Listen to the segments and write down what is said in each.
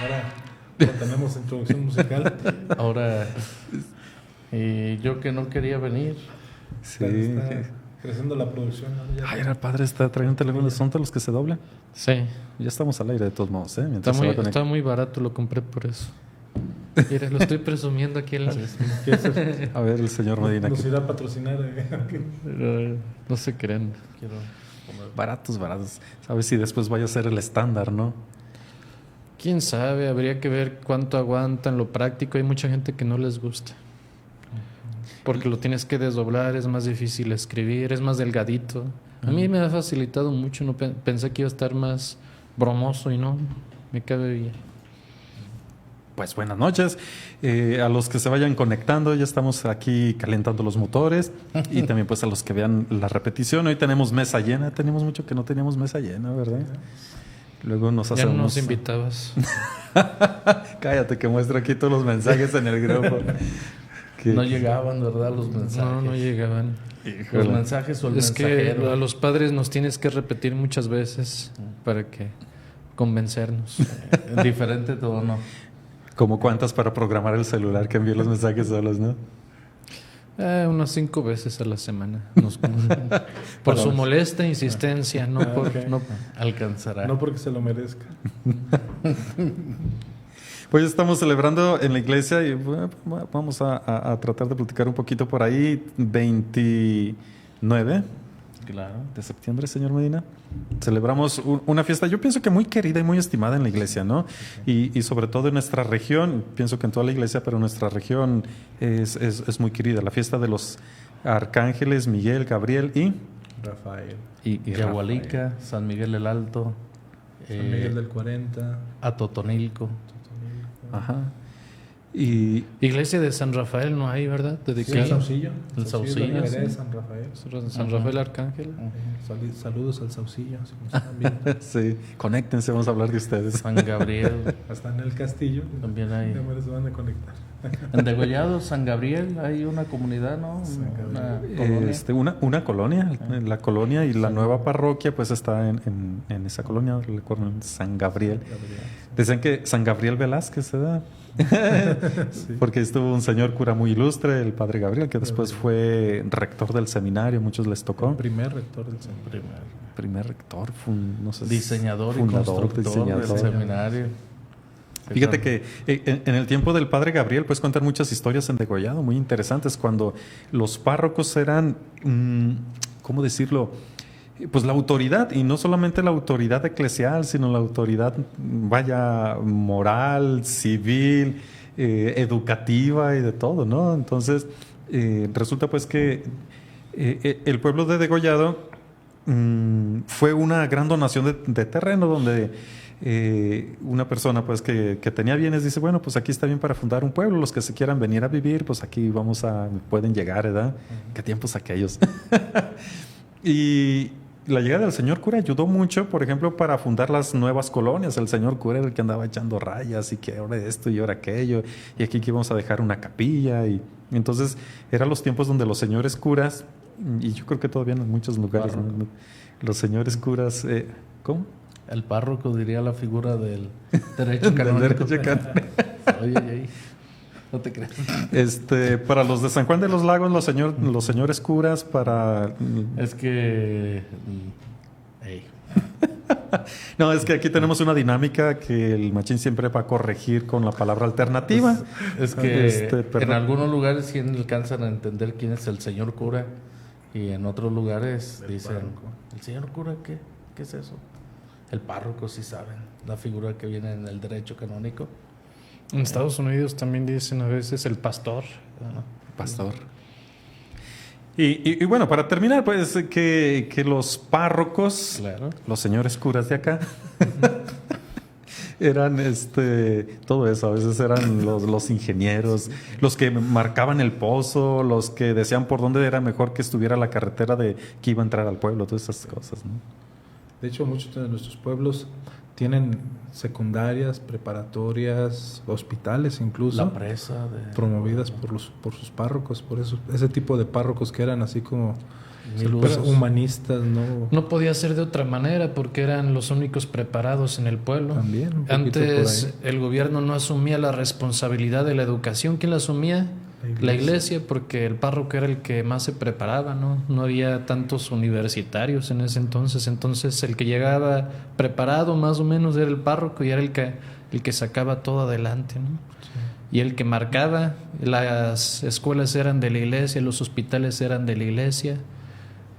Ahora tenemos introducción musical. Ahora, y yo que no quería venir. Sí. Está creciendo la producción, ¿no? Ay, era padre, está trayendo un teléfono. ¿Son todos los que se doblan? Sí. Ya estamos al aire de todos modos, ¿eh? Está muy barato, lo compré por eso. Mira, lo estoy presumiendo aquí en la... A ver, el señor Medina. Nos irá a patrocinar. Pero, no se creen. Baratos. Sabes si después vaya a ser el estándar, ¿no? Quién sabe, habría que ver cuánto aguantan, lo práctico. Hay mucha gente que no les gusta. Porque lo tienes que desdoblar, es más difícil escribir, es más delgadito. A mí me ha facilitado mucho, no pensé que iba a estar más bromoso y no, me cabe bien. Pues buenas noches. A los que se vayan conectando, ya estamos aquí calentando los motores. Y también pues a los que vean la repetición. Hoy tenemos mesa llena. Tenemos mucho que no teníamos mesa llena, ¿verdad? Luego nos hacemos... Ya no nos invitabas. Cállate que muestro aquí todos los mensajes en el grupo. No llegaban, ¿verdad? Los mensajes. No llegaban. Híjole. Los mensajes o el mensajero. Que a los padres nos tienes que repetir muchas veces para que convencernos. Diferente tono. ¿Como cuántas para programar el celular que envíe los mensajes solos, no? Unas 5 veces a la semana. Por su molesta insistencia, no alcanzará. No porque se lo merezca. Pues estamos celebrando en la iglesia y vamos a tratar de platicar un poquito por ahí. 29 de septiembre, señor Medina. Celebramos una fiesta, yo pienso que muy querida y muy estimada en la iglesia, ¿no? Y sobre todo en nuestra región, pienso que en toda la iglesia, pero en nuestra región es muy querida. La fiesta de los arcángeles Miguel, Gabriel y Rafael. Y Yahualica, San Miguel el Alto, San Miguel del 40, Atotonilco. Ajá. Y iglesia de San Rafael no hay, ¿verdad? Sí, el Saucillo. El Saucillo. De San Rafael. San Rafael Arcángel. Saludos al Saucillo. Así como están viendo. Sí, conéctense, vamos a hablar de ustedes. San Gabriel. Hasta en el Castillo. También hay. Se van a conectar. En Degollado, San Gabriel, hay una comunidad, ¿no? Una colonia. La colonia y la nueva parroquia pues está en esa colonia, San Gabriel. Dicen que San Gabriel Velázquez se da. Sí. Porque estuvo un señor cura muy ilustre, el padre Gabriel, que después fue rector del seminario, muchos les tocó. El primer rector del seminario. Primer rector, no sé, diseñador y constructor del seminario. Fíjate que en el tiempo del padre Gabriel pues cuentan muchas historias en Degollado muy interesantes, cuando los párrocos eran, ¿cómo decirlo? Pues la autoridad, y no solamente la autoridad eclesial, sino la autoridad, moral, civil, educativa y de todo, ¿no? Entonces, resulta pues que el pueblo de Degollado fue una gran donación de terreno donde una persona pues que tenía bienes dice, bueno, pues aquí está bien para fundar un pueblo, los que se quieran venir a vivir, pues aquí pueden llegar, ¿verdad? ¿Qué tiempos aquellos? Y la llegada del señor cura ayudó mucho, por ejemplo, para fundar las nuevas colonias. El señor cura era el que andaba echando rayas y que ahora esto y ahora aquello, y aquí que íbamos a dejar una capilla. Y entonces eran los tiempos donde los señores curas, y yo creo que todavía en muchos lugares, ¿no? Los señores curas, ¿cómo? El párroco diría la figura del derecho canónico. Oye. No te creas. Para los de San Juan de los Lagos, los señores curas, para... Es que... No, es que aquí tenemos una dinámica que el machín siempre va a corregir con la palabra alternativa. Es que en algunos lugares sí alcanzan a entender quién es el señor cura, y en otros lugares dicen, ¿el señor cura qué? ¿Qué es eso? El párroco sí saben, la figura que viene en el derecho canónico. En Estados Unidos también dicen a veces el pastor. Pastor. Y bueno, para terminar, pues que los párrocos, claro, los señores curas de acá, eran todo eso. A veces eran los ingenieros, los que marcaban el pozo, los que decían por dónde era mejor que estuviera la carretera que iba a entrar al pueblo, todas esas cosas, ¿no? De hecho, muchos de nuestros pueblos tienen secundarias, preparatorias, hospitales incluso. La presa promovidas por sus párrocos. Por eso, ese tipo de párrocos que eran así como Pues, humanistas, ¿no? No podía ser de otra manera porque eran los únicos preparados en el pueblo. También, antes el gobierno no asumía la responsabilidad de la educación. ¿Quién la asumía? La iglesia, porque el párroco era el que más se preparaba, ¿no? No había tantos universitarios en ese entonces. Entonces el que llegaba preparado más o menos era el párroco y era el que sacaba todo adelante, ¿no? Y el que marcaba. Las escuelas eran de la iglesia, los hospitales eran de la iglesia.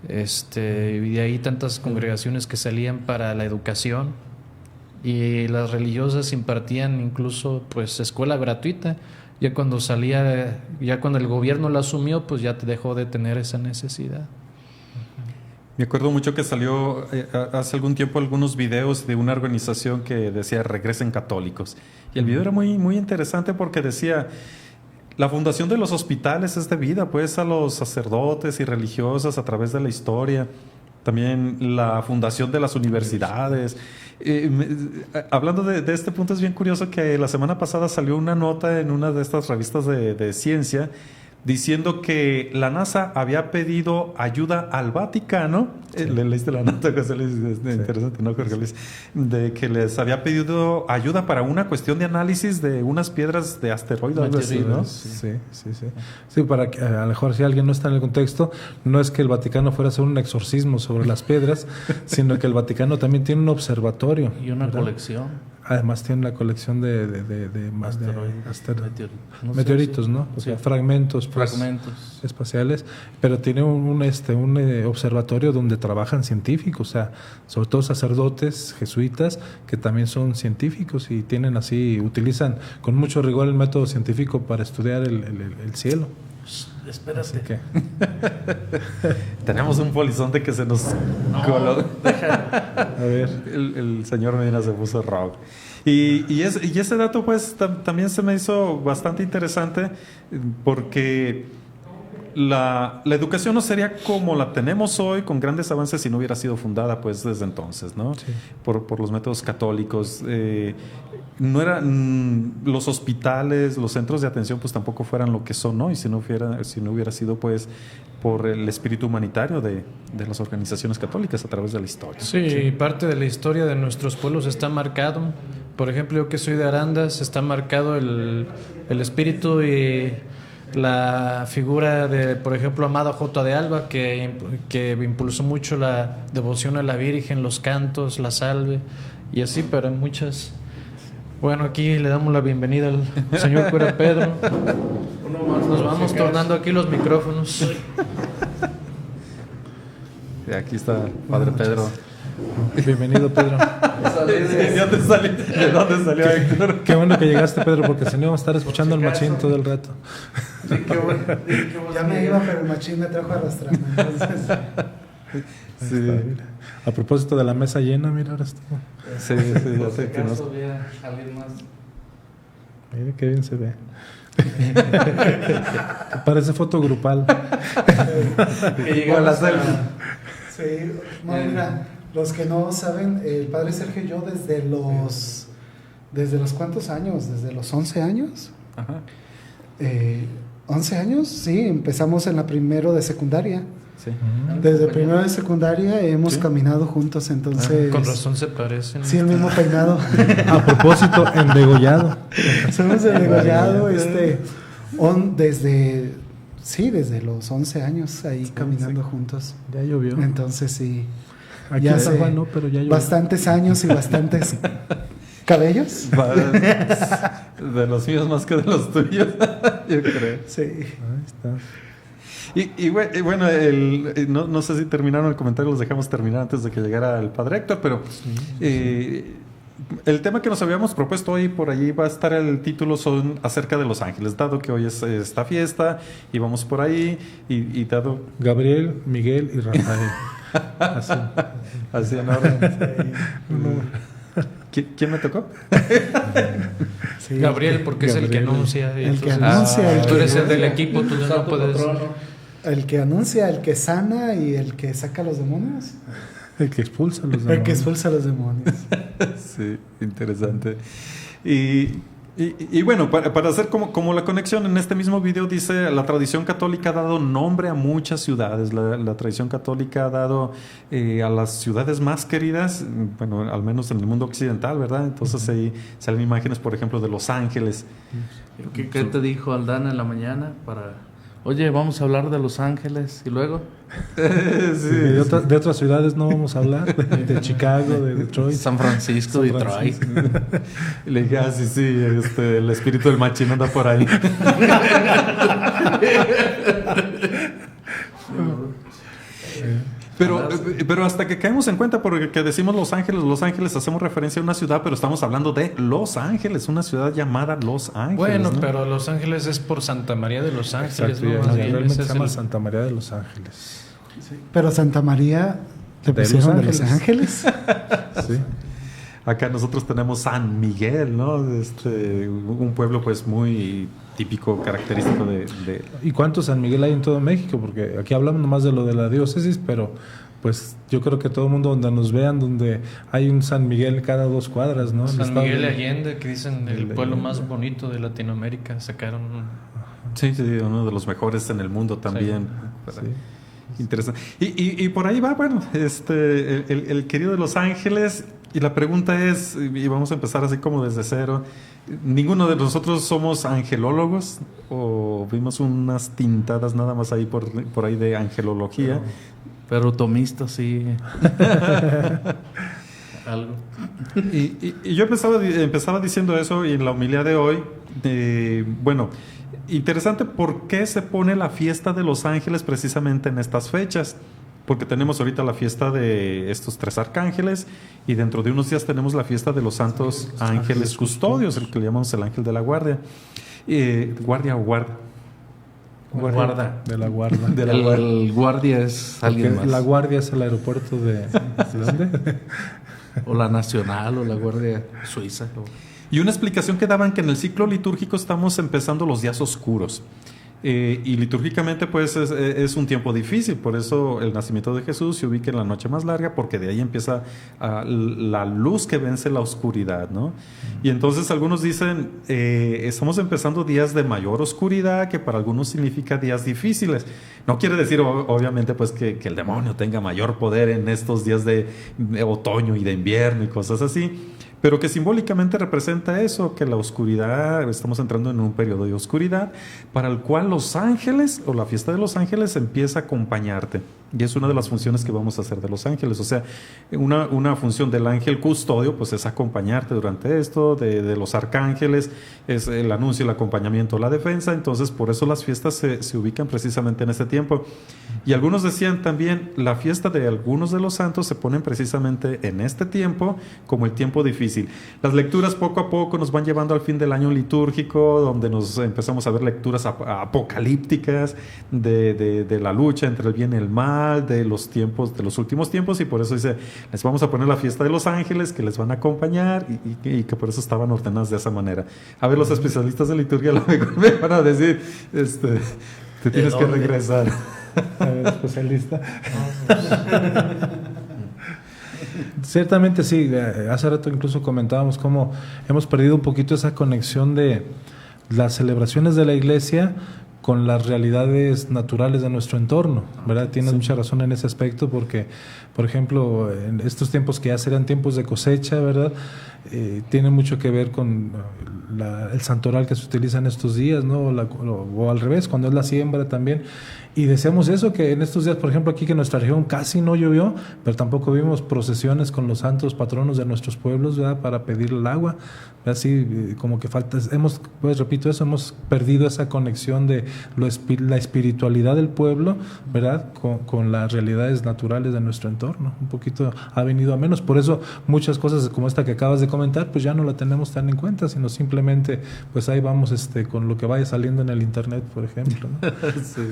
Y de ahí tantas congregaciones que salían para la educación, y las religiosas impartían incluso pues escuela gratuita. Ya cuando el gobierno la asumió, pues ya dejó de tener esa necesidad. Me acuerdo mucho que salió hace algún tiempo algunos videos de una organización que decía regresen católicos, y el video era muy, muy interesante porque decía: la fundación de los hospitales es debida pues a los sacerdotes y religiosas a través de la historia. También la fundación de las universidades. Hablando de este punto, es bien curioso que la semana pasada salió una nota en una de estas revistas de ciencia diciendo que la NASA había pedido ayuda al Vaticano. Sí. ¿Le leíste la nota, José Luis? Es interesante, ¿no, Jorge Luis? De que les había pedido ayuda para una cuestión de análisis de unas piedras de asteroides, algo así, ¿no? Sí. Sí, para que a lo mejor si alguien no está en el contexto, no es que el Vaticano fuera a hacer un exorcismo sobre las piedras, sino que el Vaticano también tiene un observatorio. Y una colección. Además tiene la colección de meteoritos, ¿no? O sea, fragmentos espaciales, pero tiene un observatorio donde trabajan científicos, o sea, sobre todo sacerdotes jesuitas que también son científicos y utilizan con mucho rigor el método científico para estudiar el cielo. Espérate. Que... Tenemos un polizonte que se nos coló. A ver. El señor Medina se puso rock. Y ese dato pues también se me hizo bastante interesante porque la educación no sería como la tenemos hoy con grandes avances si no hubiera sido fundada pues desde entonces, ¿no? Sí. Por los métodos católicos. No eran los hospitales, los centros de atención pues tampoco fueran lo que son, ¿no? Y si no hubiera sido pues por el espíritu humanitario de las organizaciones católicas a través de la historia. Sí, parte de la historia de nuestros pueblos está marcado. Por ejemplo, yo que soy de Arandas, está marcado el espíritu y la figura de, por ejemplo, Amado J. de Alba, que impulsó mucho la devoción a la Virgen, los cantos, la salve y así, pero en muchas... Bueno, aquí le damos la bienvenida al señor cura Pedro. Nos vamos tornando aquí los micrófonos. Y aquí está Padre Pedro. Bienvenido, Pedro. ¿De dónde salió Héctor? Qué bueno que llegaste, Pedro, porque si no íbamos a estar escuchando al machín todo el rato. Sí, qué bueno. Ya me iba, pero el machín me trajo arrastrando. Entonces... Sí. A propósito de la mesa llena, mira, ahora está. Sí, ya sé que no. Mira qué bien se ve. Parece foto grupal. Igual la selfie. Sí, mira, los que no saben, el padre Sergio y yo desde los ¿cuántos años? Desde los 11 años. Ajá. 11 años, sí, empezamos en la primero de secundaria. Sí. Desde primero de secundaria hemos caminado juntos, entonces... Con razón se parecen. Sí, el mismo peinado. A propósito, en degollado. Somos en degollado, desde los 11 años ahí caminando juntos. Ya llovió. Entonces sí. Aquí en San Juan no, pero ya llovió. Bastantes años y bastantes cabellos. De los míos más que de los tuyos, yo creo. Sí. Ahí está. Y bueno, no sé si terminaron el comentario, los dejamos terminar antes de que llegara el padre Héctor, pero el tema que nos habíamos propuesto hoy, por allí va a estar el título, son acerca de los ángeles, dado que hoy es esta fiesta y vamos por ahí y dado... Gabriel, Miguel y Rafael. Así en orden. ¿Quién me tocó? Sí, Gabriel, porque Gabriel, es el que anuncia. El que anuncia. Tú eres el del equipo, tú no puedes... El que anuncia, el que sana y el que saca a los demonios. El que expulsa a los demonios. El que expulsa a los demonios. Sí, interesante. Y Y bueno, para hacer como la conexión, en este mismo video dice, la tradición católica ha dado nombre a muchas ciudades. La tradición católica ha dado a las ciudades más queridas, bueno, al menos en el mundo occidental, ¿verdad? Entonces ahí salen imágenes, por ejemplo, de Los Ángeles. ¿Qué te dijo Aldana en la mañana? Oye, vamos a hablar de Los Ángeles, ¿y luego? Sí, de otras ciudades no vamos a hablar, de Chicago, de Detroit. San Francisco, Detroit. Y le dije, sí, el espíritu del machín anda por ahí. Pero hasta que caemos en cuenta, porque decimos Los Ángeles, hacemos referencia a una ciudad, pero estamos hablando de Los Ángeles, una ciudad llamada Los Ángeles. Bueno, ¿no? Pero Los Ángeles es por Santa María de Los Ángeles. Exacto, realmente se llama Santa María de Los Ángeles. Sí. Pero Santa María le pusieron de Los Ángeles. Sí. Acá nosotros tenemos San Miguel, ¿no? Un pueblo pues muy típico, característico de... ¿Y cuántos San Miguel hay en todo México? Porque aquí hablamos nomás de lo de la diócesis, pero pues yo creo que todo el mundo donde nos vean, donde hay un San Miguel cada 2 cuadras, ¿no? San Miguel de Allende, que dicen el pueblo más bonito de Latinoamérica, sacaron Sí, uno de los mejores en el mundo también. Sí. Interesante. Y por ahí va, bueno, el querido de Los Ángeles, y la pregunta es, y vamos a empezar así como desde cero, ¿ninguno de nosotros somos angelólogos? ¿O vimos unas tintadas nada más ahí por ahí de angelología? Pero tomistas, sí. Algo. Y yo empezaba diciendo eso, y en la homilía de hoy, bueno, interesante por qué se pone la fiesta de Los Ángeles precisamente en estas fechas. Porque tenemos ahorita la fiesta de estos 3 arcángeles, y dentro de unos días tenemos la fiesta de los santos ángeles custodios, el que le llamamos el ángel de la guardia. Guardia o guarda. Guarda. De la guarda. El guardia es alguien más. La guardia es el aeropuerto ¿de dónde? O la nacional, o la guardia suiza. Y una explicación que daban, que en el ciclo litúrgico estamos empezando los días oscuros. Y litúrgicamente pues es un tiempo difícil, por eso el nacimiento de Jesús se ubica en la noche más larga, porque de ahí empieza la luz que vence la oscuridad, ¿no? Y entonces algunos dicen, estamos empezando días de mayor oscuridad, que para algunos significa días difíciles. No quiere decir obviamente pues que el demonio tenga mayor poder en estos días de otoño y de invierno y cosas así, pero que simbólicamente representa eso, que la oscuridad, estamos entrando en un periodo de oscuridad, para el cual los ángeles, o la fiesta de los ángeles, empieza a acompañarte. Y es una de las funciones que vamos a hacer de los ángeles. O sea, una función del ángel custodio, pues es acompañarte durante esto, de los arcángeles, es el anuncio, el acompañamiento, la defensa. Entonces, por eso las fiestas se ubican precisamente en este tiempo. Y algunos decían también, la fiesta de algunos de los santos se ponen precisamente en este tiempo, como el tiempo difícil. Las lecturas poco a poco nos van llevando al fin del año litúrgico, donde nos empezamos a ver lecturas apocalípticas de la lucha entre el bien y el mal, de los tiempos, de los últimos tiempos, y por eso dice, les vamos a poner la fiesta de los ángeles, que les van a acompañar, y que por eso estaban ordenadas de esa manera. A ver, los especialistas de liturgia a lo mejor me van a decir, te tienes que regresar. A ver, especialista. Ciertamente sí, hace rato incluso comentábamos cómo hemos perdido un poquito esa conexión de las celebraciones de la iglesia con las realidades naturales de nuestro entorno, ¿verdad? Tienes mucha razón en ese aspecto, porque, por ejemplo, en estos tiempos que ya serían tiempos de cosecha, ¿verdad? Tiene mucho que ver con el santoral que se utiliza en estos días, ¿no? O al revés, cuando es la siembra también. Y deseamos eso, que en estos días, por ejemplo, aquí que en nuestra región casi no llovió, pero tampoco vimos procesiones con los santos patronos de nuestros pueblos, ¿verdad? Para pedir el agua. Así como que falta, pues repito eso, hemos perdido esa conexión de la espiritualidad del pueblo, ¿verdad? Con las realidades naturales de nuestro entorno. Un poquito ha venido a menos. Por eso muchas cosas como esta que acabas de comentar, pues ya no la tenemos tan en cuenta, sino simplemente, pues ahí vamos con lo que vaya saliendo en el internet, por ejemplo, ¿no? Sí.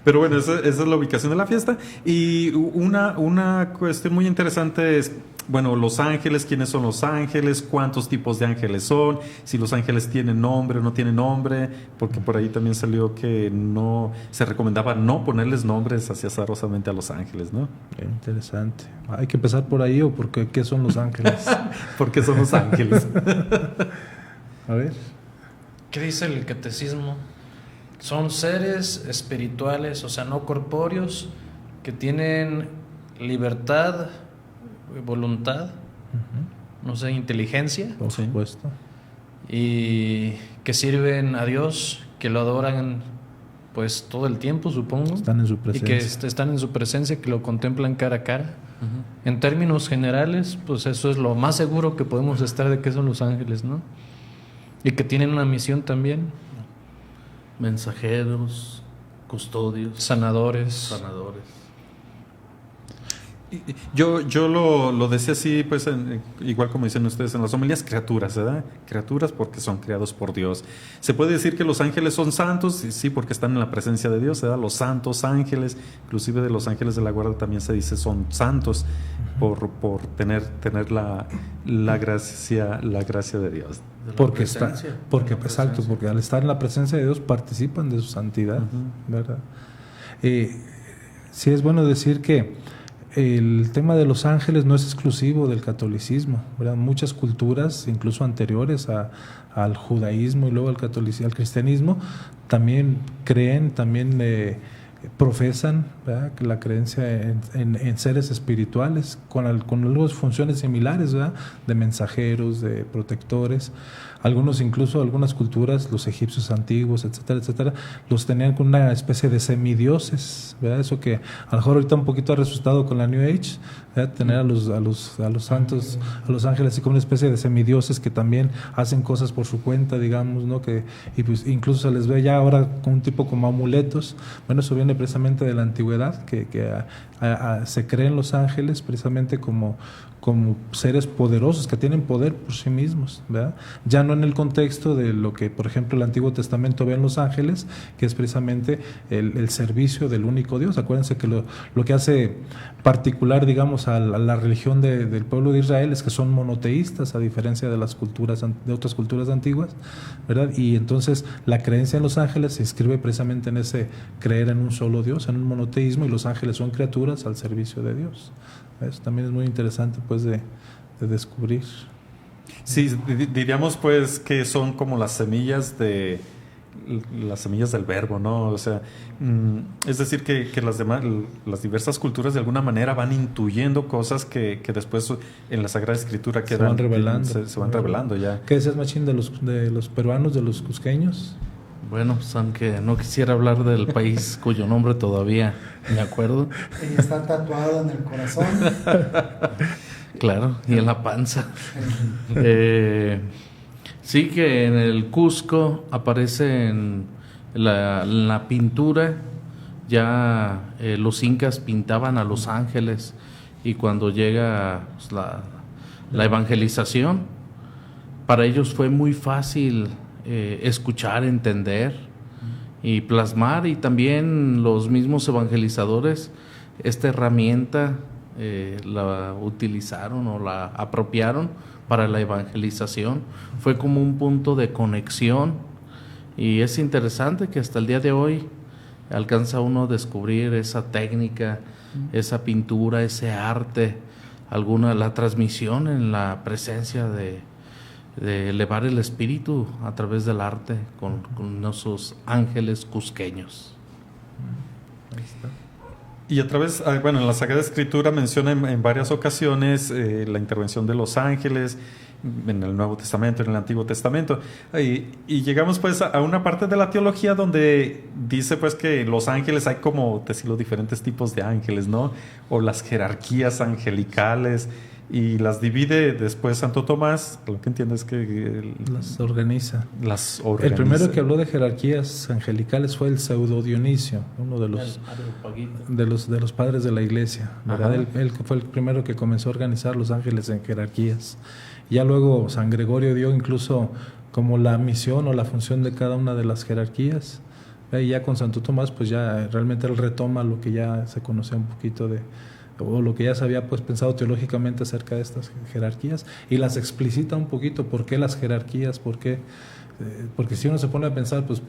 Pero bueno, esa es la ubicación de la fiesta. Y una cuestión muy interesante es, bueno, los ángeles, ¿quiénes son los ángeles? ¿Cuántos tipos de ángeles son? Si los ángeles tienen nombre o no tienen nombre, porque por ahí también salió que no se recomendaba no ponerles nombres así azarosamente a los ángeles, ¿no? Interesante. Hay que empezar por ahí, o porque ¿qué son los ángeles? ¿Por qué son los ángeles? A ver. ¿Qué dice el catecismo? Son seres espirituales, o sea, no corpóreos, que tienen libertad, voluntad, no sé, inteligencia. Por supuesto. Y que sirven a Dios, que lo adoran pues todo el tiempo, supongo. Están en su presencia. Y que están en su presencia, que lo contemplan cara a cara. En términos generales, pues eso es lo más seguro que podemos estar de que son los ángeles, ¿no? Y que tienen una misión también. Mensajeros, custodios, sanadores. Yo lo decía así, pues igual como dicen ustedes en las homilías, criaturas, ¿verdad? Criaturas porque son creados por Dios. Se puede decir que los ángeles son santos, sí, porque están en la presencia de Dios, ¿verdad? Los santos ángeles, inclusive de los ángeles de la guarda también se dice son santos por tener la gracia de Dios. Porque porque al estar en la presencia de Dios participan de su santidad, ¿verdad? Sí es bueno decir que el tema de los ángeles no es exclusivo del catolicismo, ¿verdad? Muchas culturas, incluso anteriores al judaísmo y luego al cristianismo, también creen, profesan, ¿verdad?, la creencia en seres espirituales con algunas funciones similares, ¿verdad?, de mensajeros, de protectores. Algunas culturas, los egipcios antiguos, etcétera, etcétera, los tenían con una especie de semidioses, ¿verdad? Eso que a lo mejor ahorita un poquito ha resucitado con la New Age, ¿verdad? Tener a los santos, a los ángeles, así como una especie de semidioses que también hacen cosas por su cuenta, digamos, ¿no? Y pues incluso se les ve ya ahora con un tipo como amuletos. Bueno, eso viene precisamente de la antigüedad, que se creen los ángeles precisamente como seres poderosos que tienen poder por sí mismos, ¿verdad? Ya no en el contexto de lo que, por ejemplo, el Antiguo Testamento ve en los ángeles, que es precisamente el servicio del único Dios. Acuérdense que lo que hace particular, digamos, a la religión del pueblo de Israel es que son monoteístas, a diferencia de de otras culturas antiguas, ¿verdad? Y entonces la creencia en los ángeles se inscribe precisamente en ese creer en un solo Dios, en un monoteísmo, y los ángeles son criaturas al servicio de Dios. Eso también es muy interesante, pues, de descubrir. Sí, diríamos, pues, que son como las semillas del verbo, ¿no? O sea, es decir, que las diversas culturas de alguna manera van intuyendo cosas que después en la Sagrada Escritura quedan, se van revelando ya. ¿Qué decías, Machín, de los peruanos, de los cusqueños? Bueno, pues aunque no quisiera hablar del país cuyo nombre todavía me acuerdo. Y está tatuado en el corazón. Claro, y en la panza. Sí que en el Cusco aparece en la pintura, ya los incas pintaban a los ángeles, y cuando llega pues, la evangelización, para ellos fue muy fácil escuchar, entender y plasmar, y también los mismos evangelizadores esta herramienta la utilizaron o la apropiaron para la evangelización. Fue como un punto de conexión, y es interesante que hasta el día de hoy alcanza uno a descubrir esa técnica, esa pintura, ese arte, la transmisión en la presencia de elevar el espíritu a través del arte con esos ángeles cusqueños. Ahí está. Y a través, en la Sagrada Escritura menciona en varias ocasiones la intervención de los ángeles en el Nuevo Testamento, en el Antiguo Testamento. Y llegamos pues a una parte de la teología donde dice pues que los ángeles hay como decirlo diferentes tipos de ángeles, ¿no? O las jerarquías angelicales, y las divide después Santo Tomás. Lo que entiendo es que las organiza. El primero que habló de jerarquías angelicales fue el Pseudo Dionisio, uno de los padres de la Iglesia, ¿verdad? Él fue el primero que comenzó a organizar los ángeles en jerarquías. Ya luego San Gregorio dio incluso como la misión o la función de cada una de las jerarquías. Y ya con Santo Tomás pues ya realmente él retoma lo que ya se conocía un poquito o lo que ya se había pues pensado teológicamente acerca de estas jerarquías, y las explicita un poquito. ¿Por qué las jerarquías? ¿Por qué? Porque si uno se pone a pensar, pues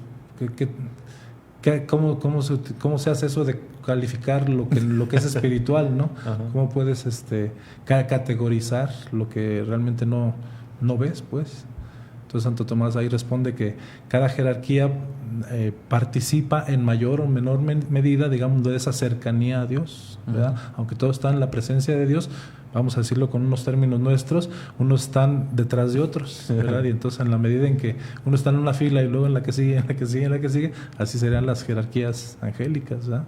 ¿cómo se hace eso de calificar lo que es espiritual, ¿no? ¿Cómo puedes categorizar lo que realmente no ves, pues? Entonces Santo Tomás ahí responde que cada jerarquía participa en mayor o menor medida, digamos, de esa cercanía a Dios, ¿verdad? Aunque todos están en la presencia de Dios, vamos a decirlo con unos términos nuestros, unos están detrás de otros, ¿verdad? Y entonces en la medida en que uno está en una fila y luego en la que sigue, en la que sigue, en la que sigue, así serían las jerarquías angélicas, ¿verdad?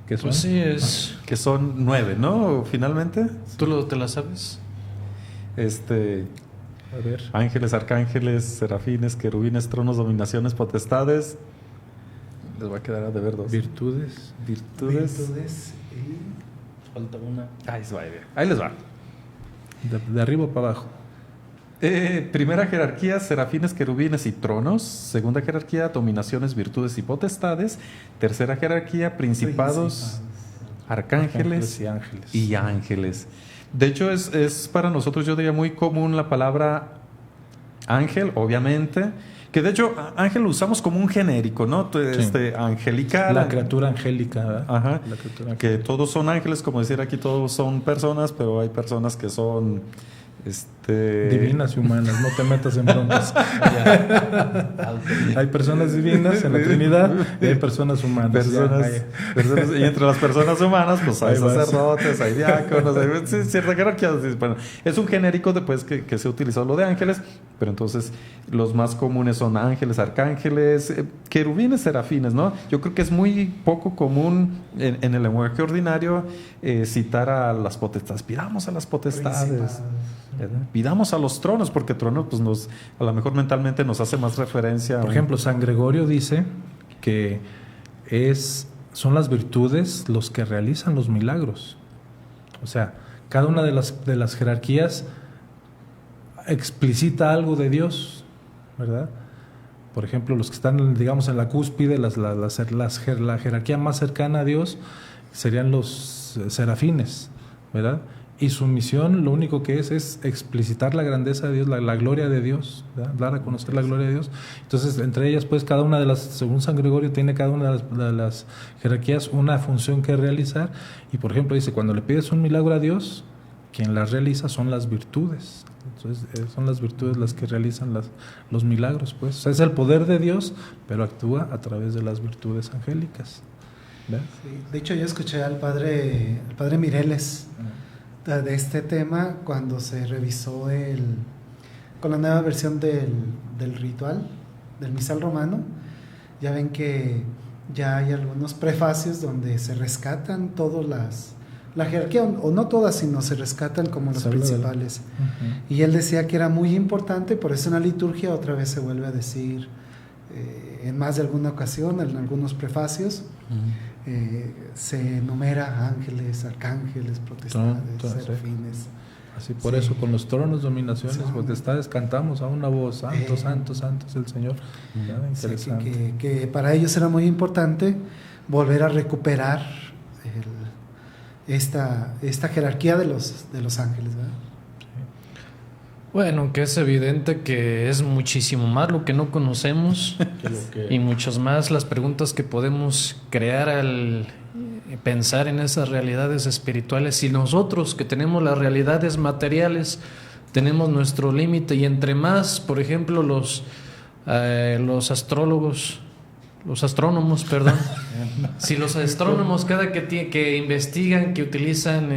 ¿Qué son? Pues sí, es... Que son 9, ¿no? Finalmente. ¿Tú te la sabes? A ver. Ángeles, arcángeles, serafines, querubines, tronos, dominaciones, potestades. Les va a quedar a deber 2. Virtudes. Y... Falta una. Ahí les va. De arriba para abajo. Primera jerarquía, serafines, querubines y tronos. Segunda jerarquía, dominaciones, virtudes y potestades. Tercera jerarquía, principados, arcángeles y ángeles. De hecho, es para nosotros, yo diría, muy común la palabra ángel, obviamente. Que de hecho, ángel lo usamos como un genérico, ¿no? Angelical. La criatura angélica, ¿verdad? Ajá. La criatura angélica. Que todos son ángeles, como decir aquí, todos son personas, pero hay personas que son... divinas y humanas, no te metas en broncas. Hay personas divinas en la Trinidad y hay personas humanas. Personas, y entre las personas humanas, pues hay sacerdotes, hay diáconos, hay cierta jerarquía. Bueno, es un genérico después que se utilizó lo de ángeles, pero entonces los más comunes son ángeles, arcángeles, querubines, serafines, ¿no? Yo creo que es muy poco común en el lenguaje ordinario citar a las potestades. Pidamos a las potestades. Pidamos a los tronos, porque tronos pues a lo mejor mentalmente nos hace más referencia. Por ejemplo, San Gregorio dice que son las virtudes los que realizan los milagros. O sea, cada una de las jerarquías explicita algo de Dios, ¿verdad? Por ejemplo, los que están, digamos, en la cúspide, la jerarquía más cercana a Dios serían los serafines, ¿verdad? Y su misión lo único que es explicitar la grandeza de Dios, la gloria de Dios, ¿verdad? Dar a conocer la gloria de Dios. Entonces, entre ellas, pues, cada una de las, según San Gregorio, tiene cada una de las jerarquías una función que realizar. Y, por ejemplo, dice, cuando le pides un milagro a Dios, quien las realiza son las virtudes. Entonces, son las virtudes las que realizan los milagros, pues. O sea, es el poder de Dios, pero actúa a través de las virtudes angélicas. Sí, de hecho, yo escuché al padre Mireles de este tema cuando se revisó con la nueva versión del ritual del misal romano. Ya ven que ya hay algunos prefacios donde se rescatan todas la jerarquía, o no todas, sino se rescatan como los principales. Y él decía que era muy importante, por eso en la liturgia otra vez se vuelve a decir en más de alguna ocasión, en algunos prefacios, se enumera ángeles, arcángeles, potestades, serafines. Así por eso con los tronos, dominaciones, potestades cantamos a una voz, santo, santo, santo es el Señor. Interesante. Que para ellos era muy importante volver a recuperar esta jerarquía de los ángeles, ¿verdad? Bueno, que es evidente que es muchísimo más lo que no conocemos y muchas más las preguntas que podemos crear al pensar en esas realidades espirituales. Y nosotros que tenemos las realidades materiales tenemos nuestro límite, y entre más, por ejemplo, los astrónomos, si los astrónomos cada que investigan, que utilizan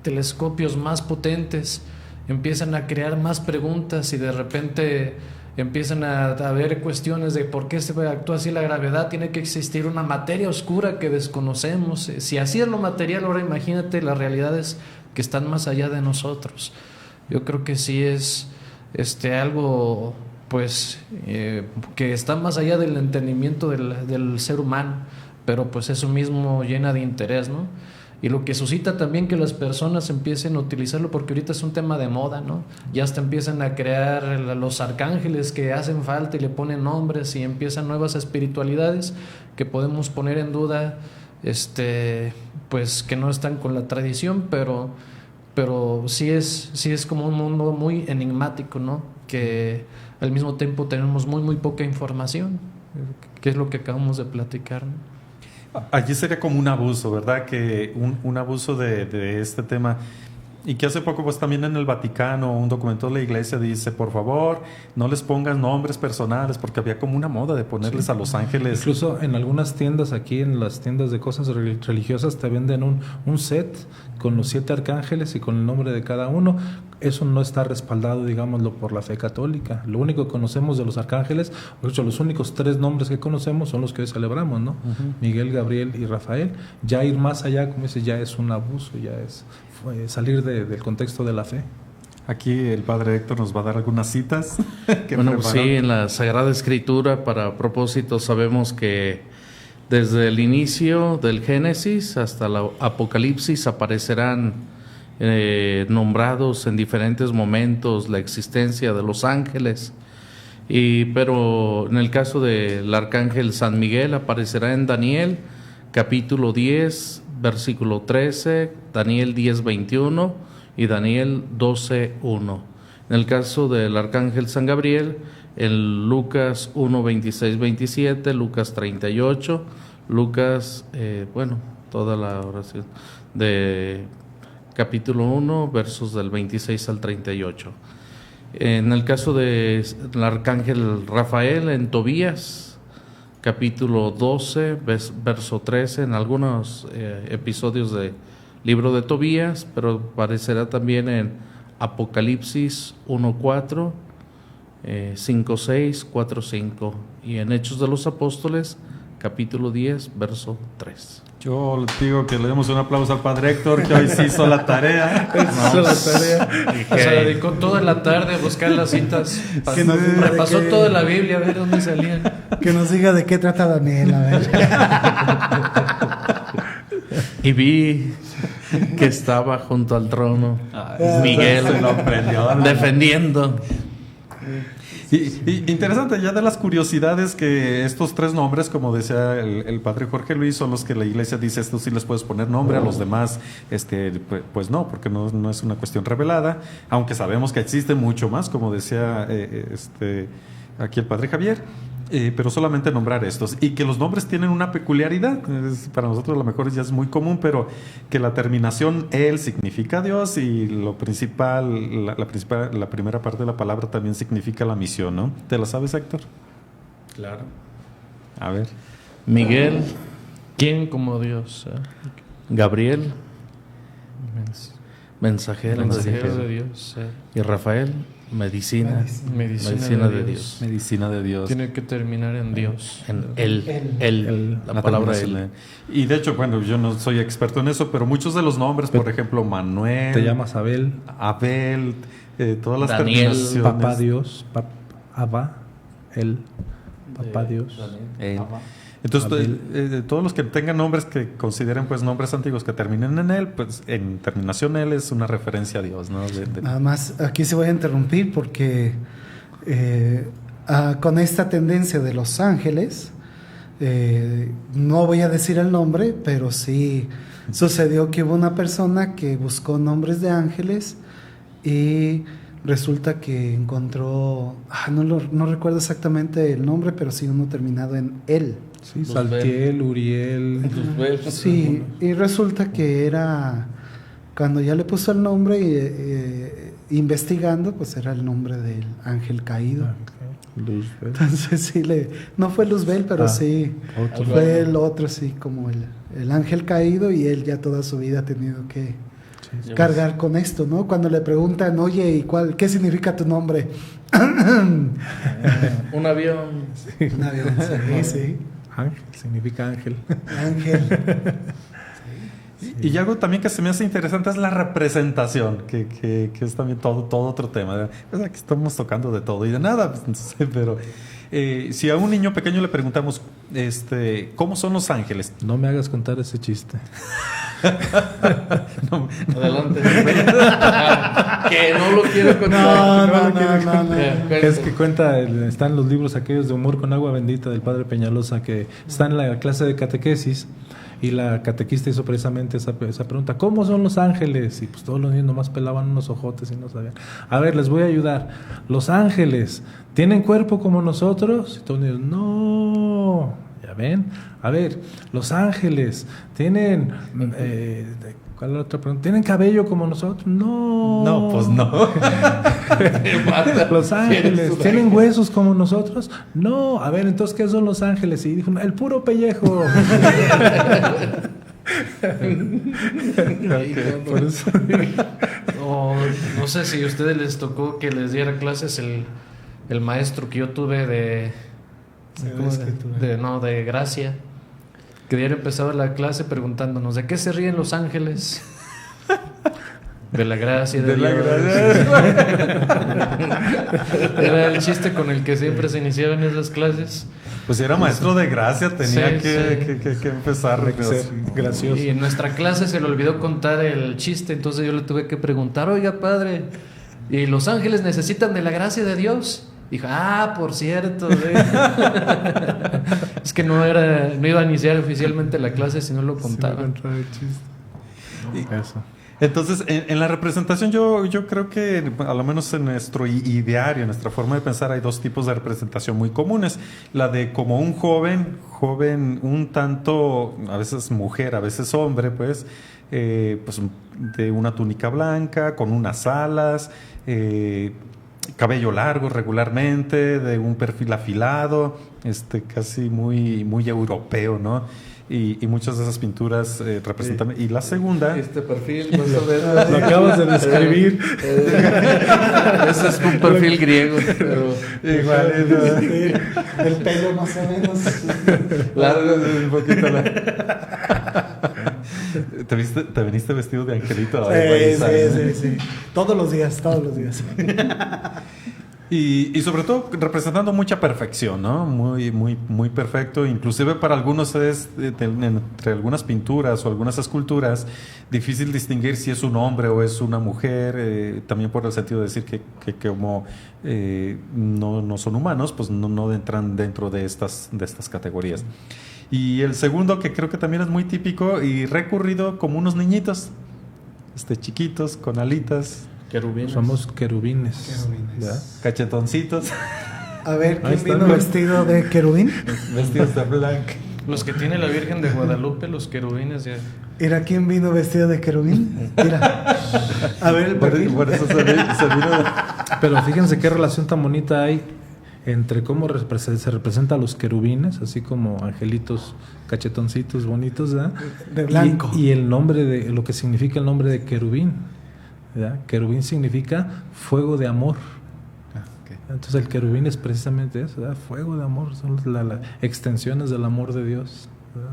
telescopios más potentes, empiezan a crear más preguntas y de repente empiezan a ver cuestiones de por qué se actúa así la gravedad. Tiene que existir una materia oscura que desconocemos. Si así es lo material, ahora imagínate las realidades que están más allá de nosotros. Yo creo que sí es algo pues que está más allá del entendimiento del ser humano, pero pues eso mismo llena de interés, ¿no? Y lo que suscita también que las personas empiecen a utilizarlo, porque ahorita es un tema de moda, ¿no? Ya hasta empiezan a crear los arcángeles que hacen falta y le ponen nombres, y empiezan nuevas espiritualidades que podemos poner en duda, pues que no están con la tradición, pero sí es como un mundo muy enigmático, ¿no? Que al mismo tiempo tenemos muy, muy poca información, que es lo que acabamos de platicar, ¿no? Allí sería como un abuso, ¿verdad? Que un abuso de este tema. Y que hace poco pues también en el Vaticano un documento de la iglesia dice, por favor, no les pongas nombres personales, porque había como una moda de ponerles a los ángeles. Incluso en algunas tiendas, aquí en las tiendas de cosas religiosas, te venden un set con los 7 arcángeles y con el nombre de cada uno. Eso no está respaldado, digámoslo, por la fe católica. Lo único que conocemos de los arcángeles, de hecho, los únicos 3 nombres que conocemos son los que hoy celebramos, ¿no? Miguel, Gabriel y Rafael. Ya ir más allá, como dices, ya es un abuso, ya es salir del contexto de la fe. Aquí el padre Héctor nos va a dar algunas citas. Bueno, pues sí, en la Sagrada Escritura, para propósito, sabemos que desde el inicio del Génesis hasta el Apocalipsis aparecerán nombrados en diferentes momentos la existencia de los ángeles. Pero en el caso del arcángel San Miguel aparecerá en Daniel capítulo 10, versículo 13, Daniel 10, 21 y Daniel 12, 1. En el caso del arcángel San Gabriel, en Lucas 1, 26, 27, Lucas 38, Lucas, toda la oración de capítulo 1, versos del 26 al 38. En el caso del arcángel Rafael, en Tobías, capítulo 12, verso 13, en algunos episodios del libro de Tobías, pero aparecerá también en Apocalipsis 1:4, 5:6, 4:5 y en Hechos de los Apóstoles, capítulo 10, verso 3. Yo les digo que le demos un aplauso al padre Héctor, que hoy sí hizo la tarea. Se dedicó toda la tarde a buscar las citas. Repasó toda la Biblia a ver dónde salían. Que nos diga de qué trata Daniel, a ver. Y vi que estaba junto al trono Miguel defendiendo. Y interesante, ya de las curiosidades que estos 3 nombres, como decía el padre Jorge Luis, son los que la iglesia dice, estos sí les puedes poner nombre, a los demás pues no, porque no es una cuestión revelada, aunque sabemos que existe mucho más, como decía aquí el padre Javier, pero solamente nombrar estos, y que los nombres tienen una peculiaridad. Para nosotros a lo mejor ya es muy común, pero que la terminación "el" significa Dios, y lo principal, la primera parte de la palabra también significa la misión, ¿no? ¿Te la sabes, Héctor? Claro. A ver. Miguel, ¿quién como Dios? Gabriel, mensajero de Dios. Y Rafael, medicina de Dios. Medicina de Dios. Tiene que terminar en Dios. En él, la palabra él. Y de hecho, bueno, yo no soy experto en eso, pero muchos de los nombres, por ejemplo, Manuel. Te llamas Abel, todas las Daniel, terminaciones. Papá Dios, Abba, él, Papá Dios. Él. Entonces, todos los que tengan nombres que consideren pues nombres antiguos que terminen en él, pues en terminación él es una referencia a Dios, ¿no? Nada más, aquí se voy a interrumpir porque con esta tendencia de los ángeles, no voy a decir el nombre, pero sí sucedió que hubo una persona que buscó nombres de ángeles y resulta que encontró, no recuerdo exactamente el nombre, pero sí uno terminado en él. Sí, Saltiel, Uriel. Sí, y resulta que era, cuando ya le puso el nombre, investigando, pues era el nombre del ángel caído. Luzbel. Entonces sí, no fue Luzbel, pero sí, fue el otro, sí, como el ángel caído, y él ya toda su vida ha tenido que cargar con esto, ¿no? Cuando le preguntan, oye, ¿y qué significa tu nombre? Un avión. Sí. Un avión, sí. Ángel, significa ángel. Ángel. Sí. Y algo también que se me hace interesante es la representación, que es también todo otro tema. Pues aquí estamos tocando de todo y de nada, pues, pero si a un niño pequeño le preguntamos, ¿cómo son los ángeles? No me hagas contar ese chiste. No, adelante. Que no lo quiero contar. No. Es que están los libros aquellos de humor con agua bendita del padre Peñalosa, que está en la clase de catequesis, y la catequista hizo precisamente esa pregunta: ¿cómo son los ángeles? Y pues todos los niños nomás pelaban unos ojotes y no sabían. A ver, les voy a ayudar. Los ángeles ¿tienen cuerpo como nosotros? Y todos los niños, no. ¿Ya ven? A ver, los ángeles tienen ¿Cuál es la otra pregunta? ¿Tienen cabello como nosotros? No. No, pues no. Los ángeles, ¿tienen huesos como nosotros? No. A ver, entonces, ¿qué son los ángeles? Y dijo, el puro pellejo. Por eso. No sé si a ustedes les tocó que les diera clases el maestro que yo tuve de gracia, que diario empezaba la clase preguntándonos ¿de qué se ríen los ángeles? De la gracia de Dios. Era el chiste con el que siempre se iniciaban esas clases. Pues si era maestro de gracia, tenía que empezar a ser gracioso. Y en nuestra clase se le olvidó contar el chiste, entonces yo le tuve que preguntar, oiga padre, ¿y los ángeles necesitan de la gracia de Dios? Dijo, por cierto. Es que no iba a iniciar oficialmente la clase si no lo contaba. Eso. Entonces, en la representación yo creo que, a lo menos en nuestro ideario, en nuestra forma de pensar, hay dos tipos de representación muy comunes. La de como un joven un tanto, a veces mujer, a veces hombre, pues de una túnica blanca, con unas alas, cabello largo regularmente, de un perfil afilado, casi muy, muy europeo, ¿no? Y muchas de esas pinturas representan. Y la segunda. Perfil, lo acabas de describir. Ese es un perfil griego. Pero igual. El pelo más o menos. Largo, un poquito. ¿Te viniste vestido de angelito? Sí. Todos los días. Y sobre todo representando mucha perfección, ¿no? Muy, muy, muy perfecto. Inclusive para algunos es, entre algunas pinturas o algunas esculturas, difícil distinguir si es un hombre o es una mujer, también por el sentido de decir que como no son humanos, pues no entran dentro de estas categorías. Y el segundo, que creo que también es muy típico y recurrido, como unos niñitos, chiquitos, con alitas. Querubines. Somos querubines. Cachetoncitos. A ver, ¿quién vino vestido de querubín? Vestidos de blanco. Los que tiene la Virgen de Guadalupe, los querubines ya. ¿Era quién vino vestido de querubín? Mira. A ver el perfil. Por eso se vino. Pero fíjense qué relación tan bonita hay entre cómo se representa a los querubines, así como angelitos cachetoncitos bonitos, ¿verdad? De blanco. Y el nombre de lo que significa el nombre de querubín, ¿verdad? Querubín significa fuego de amor. Okay. Entonces el querubín es precisamente eso, ¿verdad? Fuego de amor, son las extensiones del amor de Dios, ¿verdad?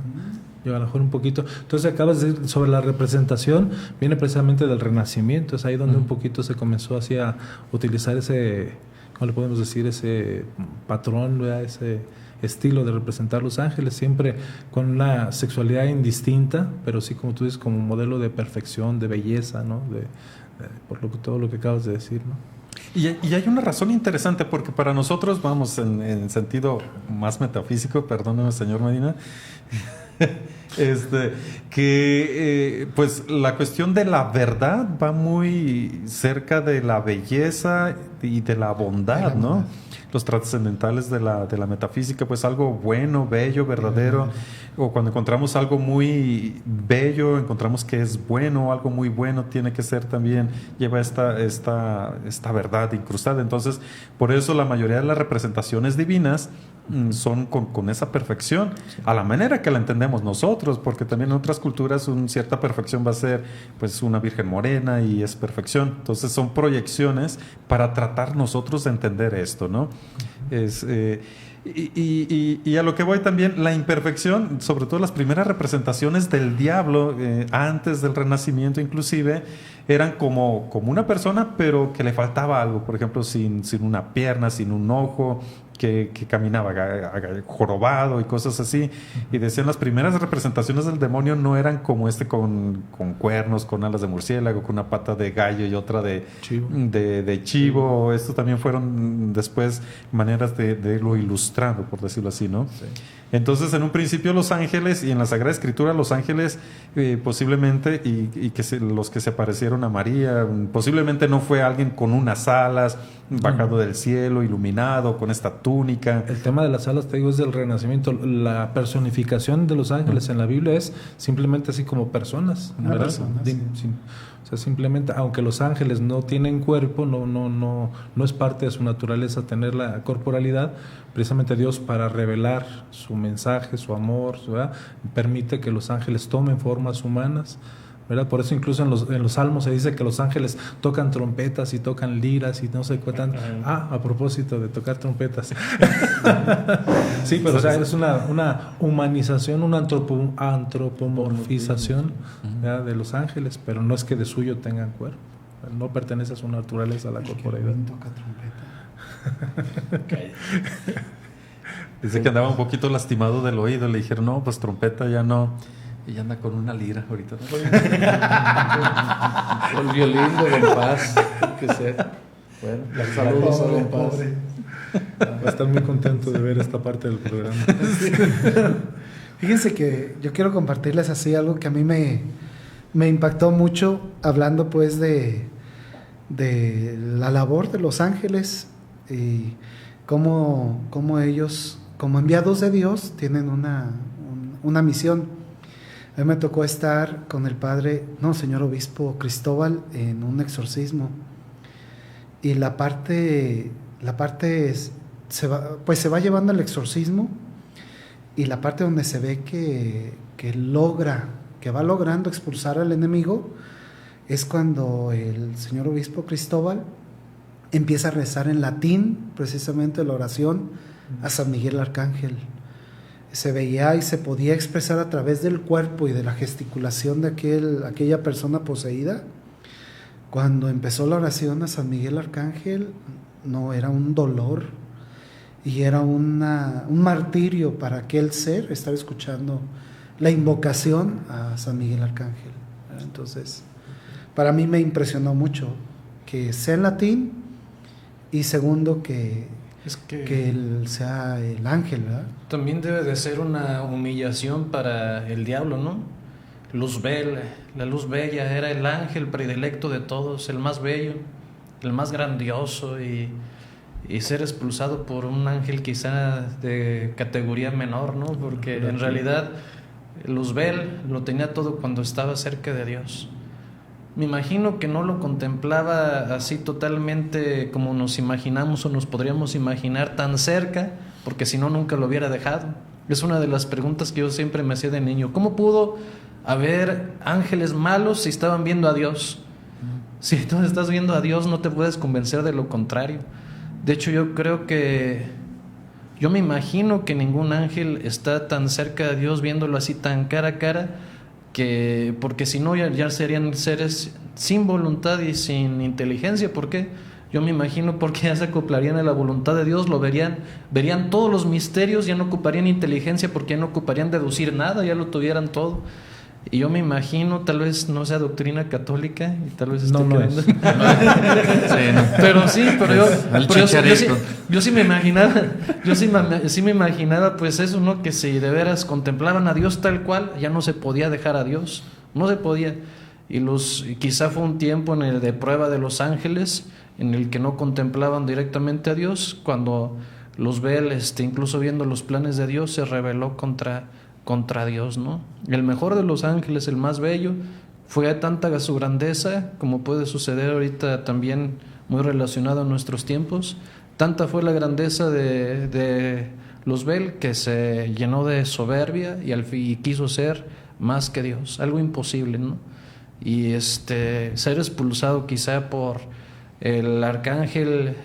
Yo a lo mejor un poquito. Entonces acabas de decir sobre la representación, viene precisamente del Renacimiento, es ahí donde un poquito se comenzó así a utilizar ese, ¿cómo le podemos decir? Ese patrón, ¿verdad? Ese estilo de representar los ángeles, siempre con una sexualidad indistinta, pero sí, como tú dices, como un modelo de perfección, de belleza, ¿no? Todo lo que acabas de decir, ¿no? Y hay una razón interesante, porque para nosotros, vamos, en sentido más metafísico, perdóname, señor Medina, pues la cuestión de la verdad va muy cerca de la belleza y de la bondad, ¿no? Los trascendentales de la metafísica, pues algo bueno, bello, verdadero, o cuando encontramos algo muy bello, encontramos que es bueno, algo muy bueno tiene que ser también, lleva esta verdad incrustada. Entonces, por eso la mayoría de las representaciones divinas son con esa perfección, a la manera que la entendemos nosotros, porque también en otras culturas cierta perfección va a ser pues una virgen morena y es perfección. Entonces son proyecciones para tratar nosotros de entender esto, ¿no? Y a lo que voy también, la imperfección, sobre todo las primeras representaciones del diablo, antes del Renacimiento inclusive, eran como una persona, pero que le faltaba algo, por ejemplo, sin una pierna, sin un ojo, que caminaba jorobado y cosas así. Y decían, las primeras representaciones del demonio no eran como con cuernos, con alas de murciélago, con una pata de gallo y otra de chivo. Estos también fueron después maneras de irlo ilustrando, por decirlo así, ¿no? Sí. Entonces, en un principio los ángeles, y en la Sagrada Escritura los ángeles posiblemente, y los que se aparecieron a María, posiblemente no fue alguien con unas alas bajado del cielo, iluminado, con esta túnica. El tema de las alas, te digo, es del renacimiento. La personificación de los ángeles en la Biblia es simplemente así como personas, ¿verdad? Personas, sí. O sea, simplemente, aunque los ángeles no tienen cuerpo, no es parte de su naturaleza tener la corporalidad, precisamente Dios, para revelar su mensaje, su amor, ¿verdad?, permite que los ángeles tomen formas humanas, ¿verdad? Por eso incluso en los salmos se dice que los ángeles tocan trompetas y tocan liras y no sé qué tanto. A propósito de tocar trompetas. Sí, pero o sea, es una humanización, una antropomorfización, ¿verdad?, de los ángeles, pero no es que de suyo tengan cuerpo. No pertenece a su naturaleza, a la corporalidad. Toca trompeta. Dice que andaba un poquito lastimado del oído. Le dijeron, no, pues trompeta ya no. Y ya anda con una lira ahorita. El violín de Don Paz. Que sea. Bueno, saludos a Don Paz. Va a estar muy contento de ver esta parte del programa. Fíjense que yo quiero compartirles así algo que a mí me impactó mucho, hablando pues de la labor de los ángeles y cómo ellos, como enviados de Dios, tienen una misión. A mí me tocó estar con el señor obispo Cristóbal en un exorcismo, y la parte se va llevando el exorcismo, y la parte donde se ve que va logrando expulsar al enemigo es cuando el señor obispo Cristóbal empieza a rezar en latín, precisamente la oración a San Miguel Arcángel. Se veía y se podía expresar a través del cuerpo y de la gesticulación de aquella persona poseída. Cuando empezó la oración a San Miguel Arcángel, no era un dolor y era un martirio para aquel ser estar escuchando la invocación a San Miguel Arcángel. Entonces, para mí me impresionó mucho que sea en latín, y segundo que él sea el ángel, ¿verdad? También debe de ser una humillación para el diablo, ¿no? Luzbel, la luz bella, era el ángel predilecto de todos, el más bello, el más grandioso, y ser expulsado por un ángel quizá de categoría menor, ¿no? Porque en realidad Luzbel lo tenía todo cuando estaba cerca de Dios. Me imagino que no lo contemplaba así totalmente como nos imaginamos o nos podríamos imaginar, tan cerca, porque si no, nunca lo hubiera dejado. Es una de las preguntas que yo siempre me hacía de niño. ¿Cómo pudo haber ángeles malos si estaban viendo a Dios? Si tú estás viendo a Dios, no te puedes convencer de lo contrario. De hecho, yo me imagino que ningún ángel está tan cerca de Dios, viéndolo así tan cara a cara, porque si no ya serían seres sin voluntad y sin inteligencia. ¿Por qué? Yo me imagino porque ya se acoplarían a la voluntad de Dios, lo verían todos los misterios, ya no ocuparían inteligencia, porque ya no ocuparían deducir nada, ya lo tuvieran todo. Y yo me imagino, tal vez no sea doctrina católica y tal vez esté creyendo. Sí, no. Pero yo sí me imaginaba, pues eso, ¿no? Que si de veras contemplaban a Dios tal cual, ya no se podía dejar a Dios, no se podía. Y quizá fue un tiempo en el de prueba de los ángeles, en el que no contemplaban directamente a Dios, cuando Luzbel, incluso viendo los planes de Dios, se rebeló contra Dios, ¿no? El mejor de los ángeles, el más bello, fue tanta su grandeza, como puede suceder ahorita también muy relacionado a nuestros tiempos. Tanta fue la grandeza de Luzbel que se llenó de soberbia y quiso ser más que Dios, algo imposible, ¿no? Y ser expulsado quizá por el arcángel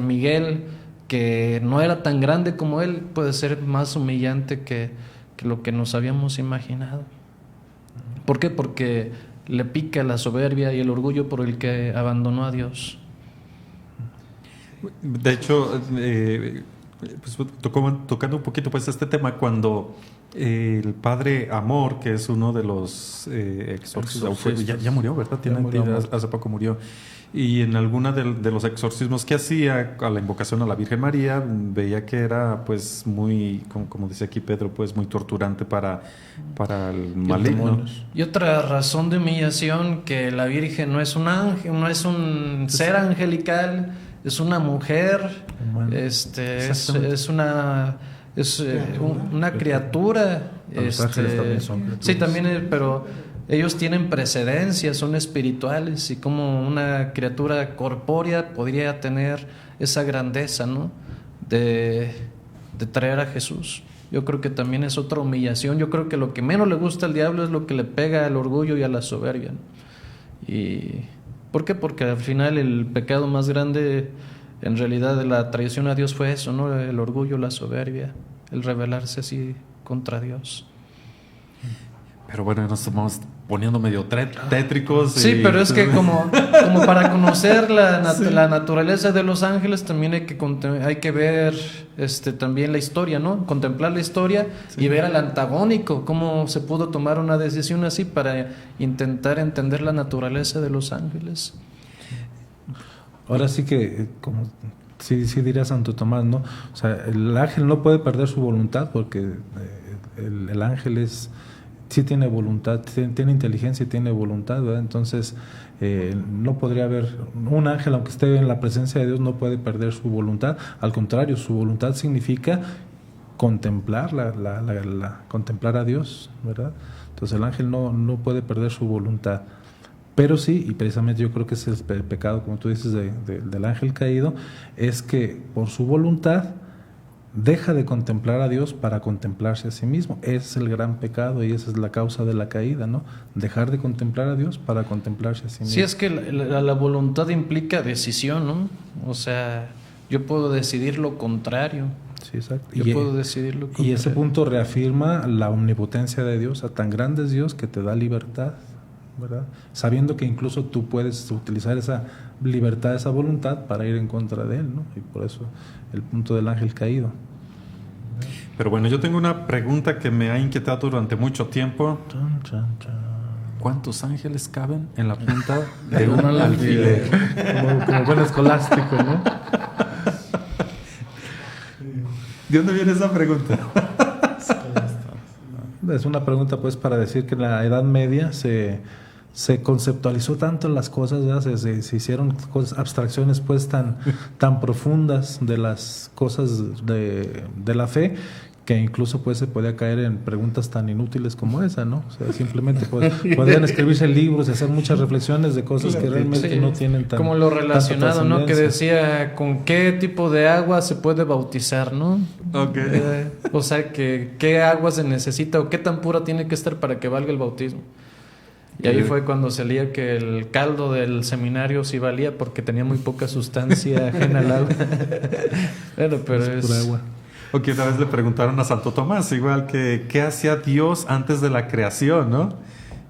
Miguel, que no era tan grande como él, puede ser más humillante que lo que nos habíamos imaginado. ¿Por qué? Porque le pica la soberbia y el orgullo por el que abandonó a Dios. De hecho, pues, tocando un poquito pues este tema, cuando el padre Amor, que es uno de los exorcistas, ya murió, ¿verdad? Hace poco murió. Y en alguna de los exorcismos que hacía a la invocación a la Virgen María, veía que era pues muy, como dice aquí Pedro, pues muy torturante para el maligno. Y otra razón de humillación, que la Virgen no es un ángel, no es un ser angelical, es una mujer, es una criatura. Los ángeles también son criaturas. Sí, también, pero ellos tienen precedencia, son espirituales, y como una criatura corpórea podría tener esa grandeza, ¿no? De traer a Jesús. Yo creo que también es otra humillación. Yo creo que lo que menos le gusta al diablo es lo que le pega al orgullo y a la soberbia, ¿no? ¿Y por qué? Porque al final el pecado más grande, en realidad, de la traición a Dios fue eso, ¿no? El orgullo, la soberbia, el rebelarse así contra Dios. Pero bueno, nos estamos poniendo medio tétricos. Sí, pero es que como para conocer la naturaleza de los ángeles también hay que ver también la historia, ¿no? Contemplar la historia y ver al antagónico, cómo se pudo tomar una decisión así para intentar entender la naturaleza de los ángeles. Ahora sí que, como sí diría Santo Tomás, ¿no? O sea, el ángel no puede perder su voluntad porque el ángel sí tiene voluntad, tiene inteligencia y tiene voluntad, ¿verdad? Entonces, no podría haber un ángel, aunque esté en la presencia de Dios, no puede perder su voluntad. Al contrario, su voluntad significa contemplar contemplar a Dios, ¿verdad? Entonces, el ángel no puede perder su voluntad. Pero sí, y precisamente yo creo que ese es el pecado, como tú dices, del ángel caído, es que por su voluntad deja de contemplar a Dios para contemplarse a sí mismo. Ese es el gran pecado y esa es la causa de la caída, ¿no? Dejar de contemplar a Dios para contemplarse a sí mismo. Sí, es que la voluntad implica decisión, ¿no? O sea, yo puedo decidir lo contrario. Sí, exacto. Yo puedo decidir lo contrario. Y ese punto reafirma la omnipotencia de Dios. A tan grande es Dios que te da libertad, ¿verdad? Sabiendo que incluso tú puedes utilizar esa libertad, esa voluntad para ir en contra de Él, ¿no? Y por eso el punto del ángel caído. Pero bueno, yo tengo una pregunta que me ha inquietado durante mucho tiempo. ¿Cuántos ángeles caben en la punta de un alfiler? Como buen escolástico, ¿no? ¿De dónde viene esa pregunta? Es una pregunta pues para decir que en la Edad Media se conceptualizó tanto las cosas, ¿verdad? Se hicieron abstracciones pues tan profundas de las cosas de la fe, que incluso pues se podía caer en preguntas tan inútiles como esa, ¿no? O sea, simplemente pues podían escribirse libros y hacer muchas reflexiones de cosas que realmente no tienen tan... Como lo relacionado, ¿no? Que decía con qué tipo de agua se puede bautizar, ¿no? Okay. O sea, que qué agua se necesita o qué tan pura tiene que estar para que valga el bautismo. Y ahí fue cuando salía que el caldo del seminario sí valía porque tenía muy poca sustancia ajena al agua. Bueno, pero es pura agua. O que una vez le preguntaron a Santo Tomás, igual que ¿qué hacía Dios antes de la creación, no?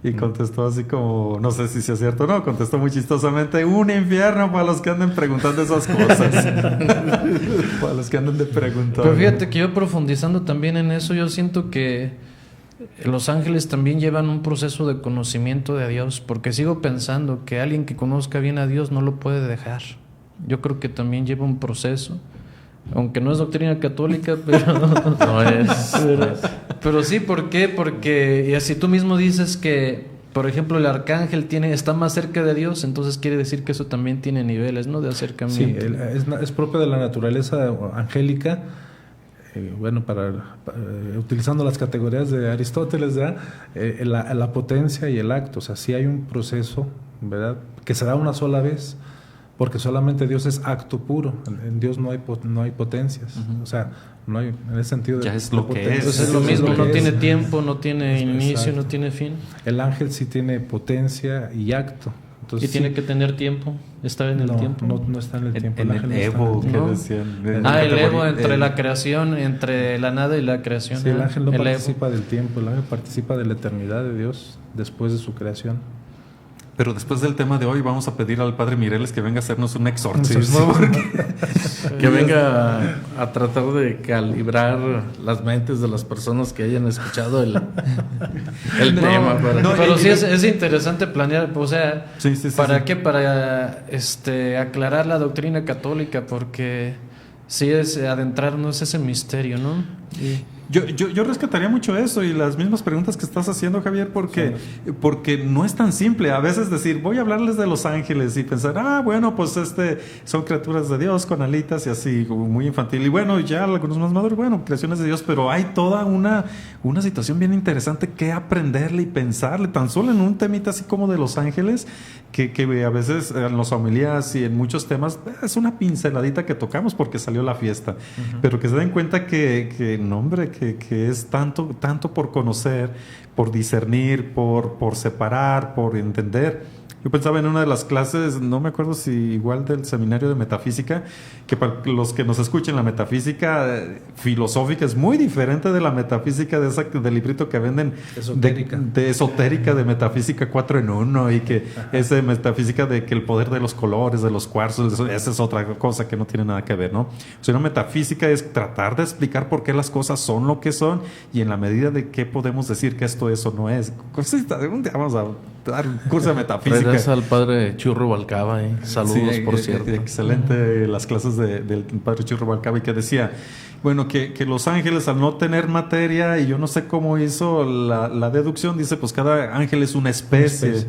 Y contestó así como, no sé si es cierto o no, contestó muy chistosamente, un infierno para los que anden preguntando esas cosas. Para los que anden de preguntar. Pero fíjate que yo profundizando también en eso, yo siento que los ángeles también llevan un proceso de conocimiento de Dios, porque sigo pensando que alguien que conozca bien a Dios no lo puede dejar. Yo creo que también lleva un proceso. Aunque no es doctrina católica, pero no es. Pero sí, ¿por qué? Porque y así tú mismo dices que, por ejemplo, el arcángel está más cerca de Dios, entonces quiere decir que eso también tiene niveles, ¿no? De acercamiento. Sí, es propio de la naturaleza angélica. Bueno, utilizando las categorías de Aristóteles, ¿verdad? La potencia y el acto. O sea, sí hay un proceso, ¿verdad? Que se da una sola vez. Porque solamente Dios es acto puro. En Dios no hay potencias. O sea, no hay en ese sentido. Ya es lo que es. Entonces es lo mismo, no tiene tiempo, no tiene inicio, no tiene fin. El ángel sí tiene potencia y acto. Entonces, y tiene que tener tiempo, estar en el tiempo. No está en el tiempo. En el Evo, que decían. El Evo entre la creación, entre la nada y la creación. Sí, el ángel no participa del tiempo, el ángel participa de la eternidad de Dios después de su creación. Pero después del tema de hoy vamos a pedir al Padre Mireles que venga a hacernos un exorcismo. Que venga a tratar de calibrar las mentes de las personas que hayan escuchado el tema. Pero sí es interesante planear, o sea, ¿para qué? Para aclarar la doctrina católica, porque sí es adentrarnos ese misterio, ¿no? Yo rescataría mucho eso y las mismas preguntas que estás haciendo, Javier, porque no es tan simple. A veces decir, voy a hablarles de los ángeles y pensar, bueno, pues son criaturas de Dios con alitas y así, muy infantil. Y bueno, ya algunos más maduros, bueno, creaciones de Dios, pero hay toda una situación bien interesante que aprenderle y pensarle, tan solo en un temita así como de los ángeles, que a veces en los homilías y en muchos temas es una pinceladita que tocamos porque salió la fiesta. Pero que se den cuenta que no, hombre, que es tanto por conocer, por discernir, por separar, por entender. Yo pensaba en una de las clases, no me acuerdo si igual del seminario de metafísica, que para los que nos escuchen, la metafísica filosófica es muy diferente de la metafísica del librito que venden esotérica, de metafísica 4 en 1, y que es de metafísica de que el poder de los colores, de los cuarzos, esa es otra cosa que no tiene nada que ver, ¿no? O sea, una metafísica es tratar de explicar por qué las cosas son lo que son y en la medida de que podemos decir que esto es o no es. Un día vamos a dar un curso de metafísica. Gracias al padre Churro Balcaba, saludos, sí, por cierto. Excelente las clases del padre Churro Balcaba, y que decía, bueno, que los ángeles al no tener materia, y yo no sé cómo hizo la deducción, dice, pues cada ángel es una especie,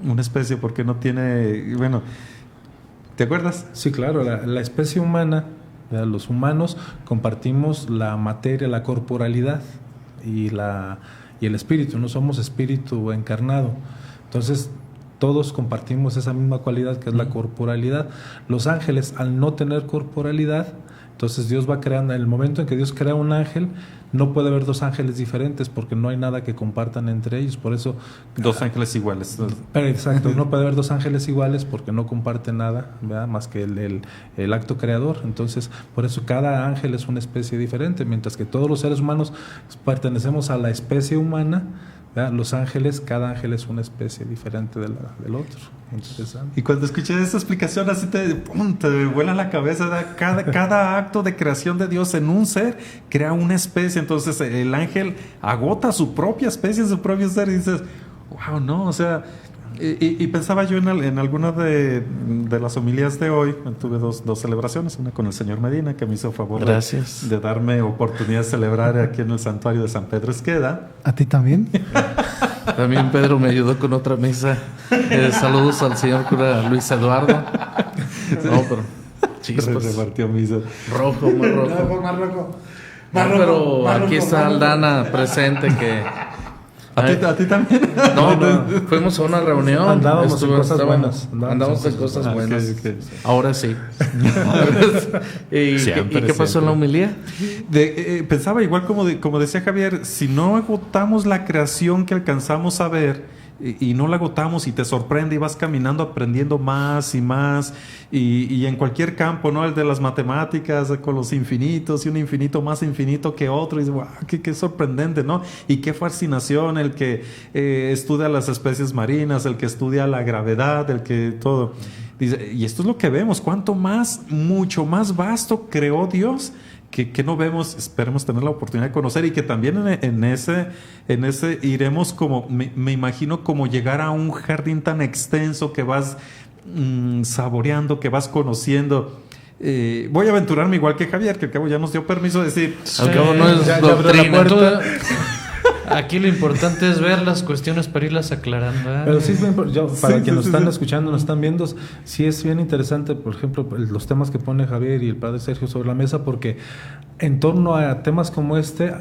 una especie porque no tiene, bueno, ¿te acuerdas? Sí, claro, la especie humana, los humanos compartimos la materia, la corporalidad y el espíritu, no somos espíritu encarnado. Entonces, todos compartimos esa misma cualidad que es la corporalidad. Los ángeles, al no tener corporalidad, entonces Dios va creando, en el momento en que Dios crea un ángel, no puede haber dos ángeles diferentes porque no hay nada que compartan entre ellos. Por eso... Dos ángeles iguales. Exacto, no puede haber dos ángeles iguales porque no comparten nada, ¿verdad? Más que el acto creador. Entonces, por eso cada ángel es una especie diferente, mientras que todos los seres humanos pertenecemos a la especie humana. ¿Verdad? Los ángeles, cada ángel es una especie diferente del otro. Interesante. Y cuando escuché esta explicación así te vuela la cabeza, ¿verdad? Cada acto de creación de Dios en un ser crea una especie. Entonces el ángel agota su propia especie, su propio ser, y dices, wow, no, o sea... Y pensaba yo en alguna de las homilías de hoy. Tuve dos celebraciones, una con el señor Medina, que me hizo favor de darme oportunidad de celebrar aquí en el santuario de San Pedro Esqueda. ¿A ti también? También Pedro me ayudó con otra misa. Saludos al señor cura Luis Eduardo. No, pero chispas. Repartió misa. Rojo, muy rojo. Más rojo. Pero aquí está Aldana presente que... ¿A ti también? No, fuimos a una reunión. Andábamos en cosas buenas. Andábamos en cosas buenas. Okay. Ahora sí. ¿Y qué pasó en la homilía? Pensaba igual como decía Javier, si no agotamos la creación que alcanzamos a ver, y no la agotamos y te sorprende y vas caminando aprendiendo más y más, y en cualquier campo, ¿no? El de las matemáticas con los infinitos y un infinito más infinito que otro, y dices, wow, qué sorprendente, ¿no? Y qué fascinación el que estudia las especies marinas, el que estudia la gravedad, el que todo. Dice, y esto es lo que vemos, cuánto más, mucho más vasto creó Dios, que no vemos, esperemos tener la oportunidad de conocer, y que también en ese iremos como, me imagino, como llegar a un jardín tan extenso que vas saboreando, que vas conociendo. Voy a aventurarme igual que Javier, que al cabo ya nos dio permiso de decir, al cabo no es doctrina. Aquí lo importante es ver las cuestiones para irlas aclarando. Pero sí, para quienes nos están escuchando, nos están viendo, sí es bien interesante, por ejemplo, los temas que pone Javier y el padre Sergio sobre la mesa, porque en torno a temas como este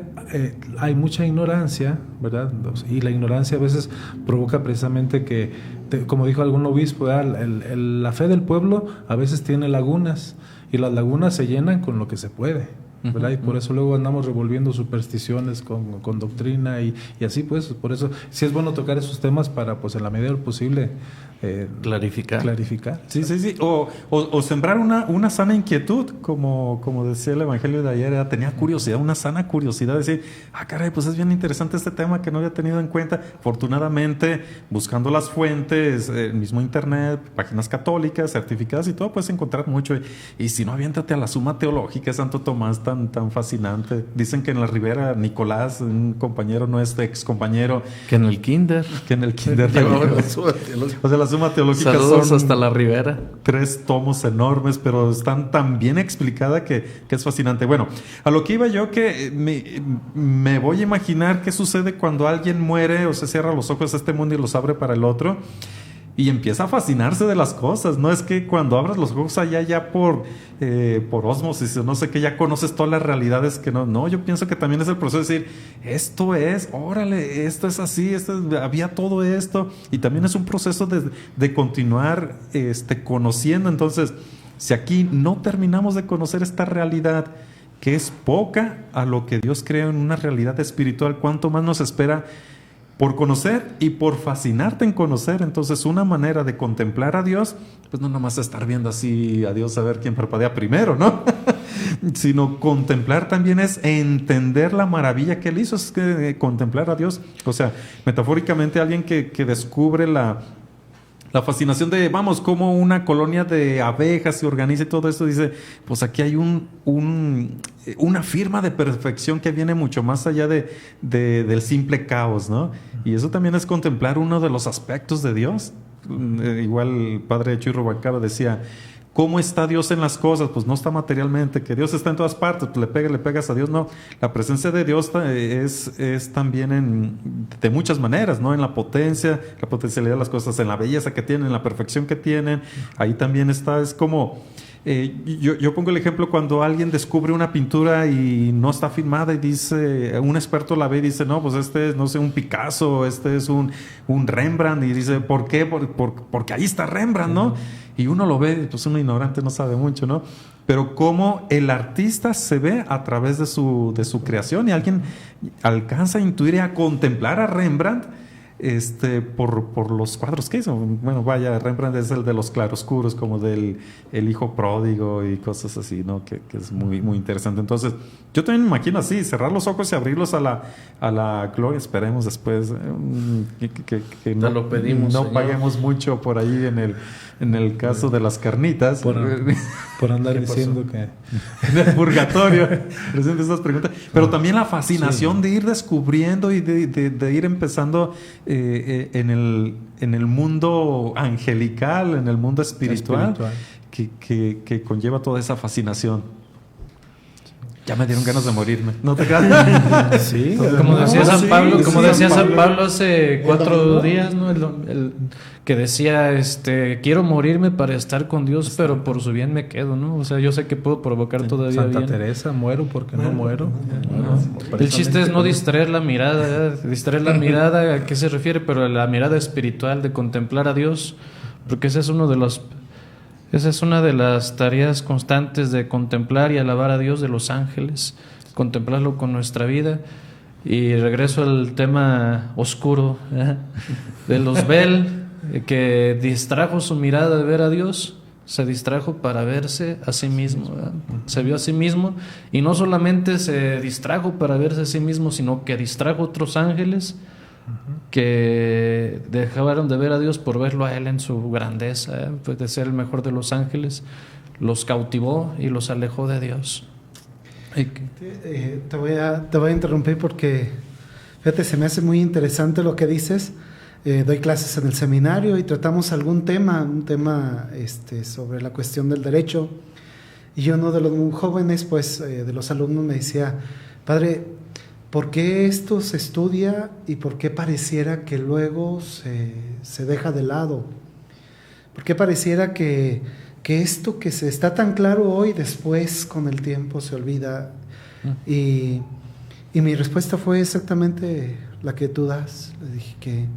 hay mucha ignorancia, ¿verdad? Y la ignorancia a veces provoca precisamente que, como dijo algún obispo, la fe del pueblo a veces tiene lagunas, y las lagunas se llenan con lo que se puede, ¿verdad? Y por eso luego andamos revolviendo supersticiones con doctrina y así, pues, por eso sí es bueno tocar esos temas para, pues, en la medida de lo posible clarificar. Sí. O sembrar una sana inquietud, como decía el Evangelio de ayer, tenía curiosidad, una sana curiosidad, de decir, caray, pues es bien interesante este tema que no había tenido en cuenta. Afortunadamente, buscando las fuentes, el mismo internet, páginas católicas, certificadas y todo, puedes encontrar mucho. Y si no, aviéntate a la Suma Teológica, Santo Tomás, tan fascinante. Dicen que en la Ribera, Nicolás, un compañero nuestro, ex compañero. Que en el kinder. O sea, la Suma Teológica saludos son hasta la Ribera. 3 tomos enormes, pero están tan bien explicadas que es fascinante. Bueno, a lo que iba yo, que me voy a imaginar qué sucede cuando alguien muere o se cierra los ojos a este mundo y los abre para el otro. Y empieza a fascinarse de las cosas. No es que cuando abras los ojos allá ya por ósmosis, no sé qué, ya conoces todas las realidades que no. No, yo pienso que también es el proceso de decir, esto es, órale, esto es así, había todo esto. Y también es un proceso de continuar conociendo. Entonces, si aquí no terminamos de conocer esta realidad, que es poca a lo que Dios crea en una realidad espiritual, ¿cuánto más nos espera por conocer y por fascinarte en conocer? Entonces, una manera de contemplar a Dios, pues no nomás estar viendo así a Dios a ver quién parpadea primero, ¿no? Sino contemplar también es entender la maravilla que Él hizo. Es que contemplar a Dios, o sea, metafóricamente alguien que descubre la fascinación de, vamos, cómo una colonia de abejas se organiza y todo esto, dice, pues aquí hay una firma de perfección que viene mucho más allá del simple caos, ¿no? Y eso también es contemplar uno de los aspectos de Dios. Igual el padre Chuy Rubalcaba decía, ¿cómo está Dios en las cosas? Pues no está materialmente, que Dios está en todas partes, pues le pegas a Dios, no. La presencia de Dios es también de muchas maneras, ¿no? En la potencialidad de las cosas, en la belleza que tienen, en la perfección que tienen, ahí también está, es como... yo pongo el ejemplo cuando alguien descubre una pintura y no está filmada y dice, un experto la ve y dice, no, pues este es, no sé, un Picasso, este es un Rembrandt, y dice, ¿por qué? Porque ahí está Rembrandt, ¿no? Y uno lo ve, pues uno ignorante no sabe mucho, ¿no? Pero cómo el artista se ve a través de su creación, y alguien alcanza a intuir y a contemplar a Rembrandt por los cuadros que hizo. Bueno, vaya, Rembrandt es el de los claroscuros, como del el hijo pródigo y cosas así, ¿no? Que es muy, muy interesante. Entonces, yo también me imagino así, cerrar los ojos y abrirlos a la gloria. Esperemos después que no lo pedimos, no Señor. Paguemos mucho por ahí en el caso de las carnitas. Por andar diciendo que... En el purgatorio. Presente esas preguntas. Pero también la fascinación de ir descubriendo y de ir empezando en el mundo angelical, en el mundo espiritual. Que conlleva toda esa fascinación. Ya me dieron ganas de morirme. ¿No te creas? Sí. Como decía San Pablo, San Pablo hace 4 días, ¿no? El que decía, quiero morirme para estar con Dios, pero por su bien me quedo, ¿no? O sea, yo sé que puedo provocar todavía Santa bien. Teresa, muero porque no muero. El chiste es no distraer la mirada, distraer la mirada, ¿a qué se refiere? Pero la mirada espiritual de contemplar a Dios, porque esa es una de las tareas constantes de contemplar y alabar a Dios de los ángeles, contemplarlo con nuestra vida. Y regreso al tema oscuro de Luzbel, que distrajo su mirada de ver a Dios, se distrajo para verse a sí mismo, ¿verdad? Se vio a sí mismo, y no solamente se distrajo para verse a sí mismo, sino que distrajo a otros ángeles que dejaron de ver a Dios por verlo a Él en su grandeza, pues de ser el mejor de los ángeles, los cautivó y los alejó de Dios. Te voy a interrumpir porque, fíjate, se me hace muy interesante lo que dices. Doy clases en el seminario y tratamos un tema sobre la cuestión del derecho, y uno de los jóvenes, pues, de los alumnos me decía, padre, ¿por qué esto se estudia y por qué pareciera que luego se deja de lado? ¿Por qué pareciera que esto que se está tan claro hoy, después con el tiempo se olvida? Y mi respuesta fue exactamente la que tú das. Le dije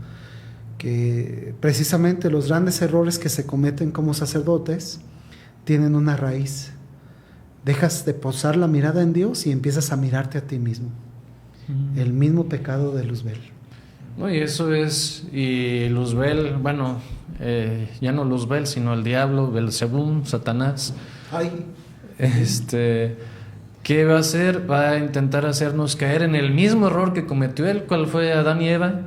que precisamente los grandes errores que se cometen como sacerdotes tienen una raíz. Dejas de posar la mirada en Dios y empiezas a mirarte a ti mismo. El mismo pecado de Luzbel. No, y eso es, y Luzbel, bueno, ya no Luzbel, sino el diablo, Belzebú, Satanás. Ay. ¿Qué va a hacer? Va a intentar hacernos caer en el mismo error que cometió él. ¿Cuál fue Adán y Eva?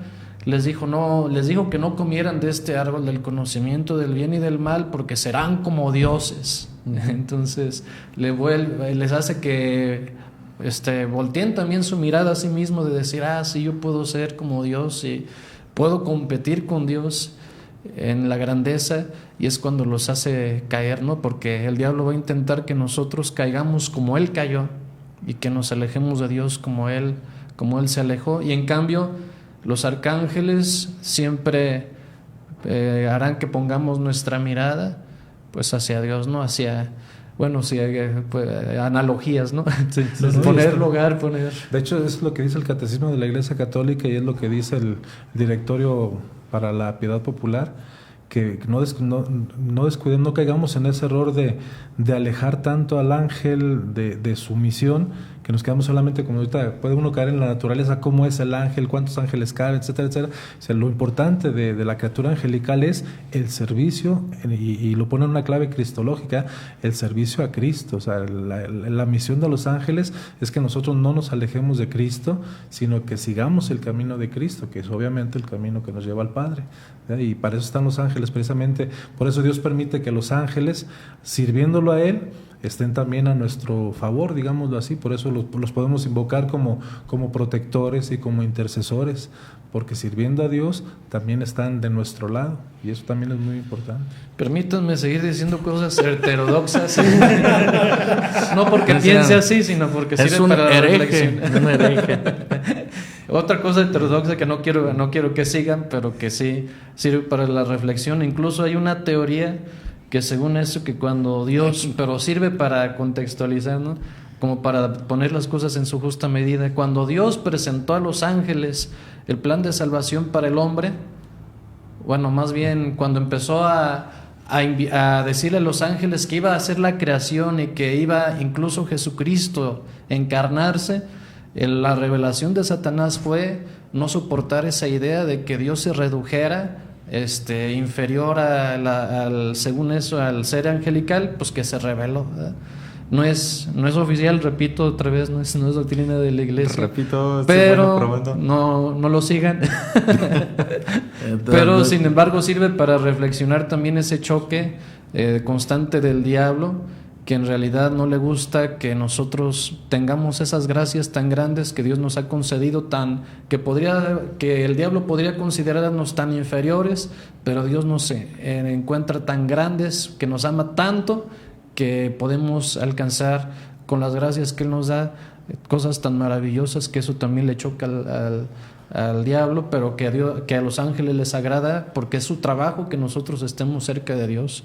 les dijo que no comieran de este árbol del conocimiento del bien y del mal porque serán como dioses. Entonces les hace que volteen también su mirada a sí mismo de decir, sí, yo puedo ser como Dios y puedo competir con Dios en la grandeza, y es cuando los hace caer, ¿no? Porque el diablo va a intentar que nosotros caigamos como él cayó y que nos alejemos de Dios como él se alejó, y en cambio los arcángeles siempre harán que pongamos nuestra mirada pues hacia Dios, ¿no? Hacia, bueno, sí, pues, analogías, ¿no? Sí, De hecho, es lo que dice el Catecismo de la Iglesia Católica y es lo que dice el Directorio para la Piedad Popular, que no descuidemos, no caigamos en ese error de alejar tanto al ángel de su misión, que nos quedamos solamente, como ahorita puede uno caer en la naturaleza, cómo es el ángel, cuántos ángeles caen, etcétera, etcétera. O sea, lo importante de la criatura angelical es el servicio, y lo pone en una clave cristológica, el servicio a Cristo. O sea, la misión de los ángeles es que nosotros no nos alejemos de Cristo, sino que sigamos el camino de Cristo, que es obviamente el camino que nos lleva al Padre. Y para eso están los ángeles, precisamente. Por eso Dios permite que los ángeles, sirviéndolo a Él, estén también a nuestro favor, digámoslo así. Por eso los podemos invocar como protectores y como intercesores, porque sirviendo a Dios también están de nuestro lado, y eso también es muy importante. Permítanme seguir diciendo cosas heterodoxas. No porque piense así, sino porque sirve para la reflexión. Un hereje. Otra cosa heterodoxa que no quiero que sigan, pero que sí sirve para la reflexión. Incluso hay una teoría que según eso, que cuando Dios, pero sirve para contextualizar, ¿no? Como para poner las cosas en su justa medida, cuando Dios presentó a los ángeles el plan de salvación para el hombre, bueno, más bien cuando empezó a decirle a los ángeles que iba a hacer la creación y que iba incluso Jesucristo a encarnarse, la revelación de Satanás fue no soportar esa idea de que Dios se redujera inferior según eso al ser angelical, pues que se reveló, ¿verdad? No es oficial, repito otra vez, no es doctrina de la iglesia. Repito, pero no lo sigan. Pero sin embargo sirve para reflexionar también ese choque constante del diablo, que en realidad no le gusta que nosotros tengamos esas gracias tan grandes que Dios nos ha concedido, que el diablo podría considerarnos tan inferiores, pero Dios nos encuentra tan grandes, que nos ama tanto, que podemos alcanzar con las gracias que Él nos da cosas tan maravillosas, que eso también le choca al diablo, pero que a los ángeles les agrada, porque es su trabajo que nosotros estemos cerca de Dios,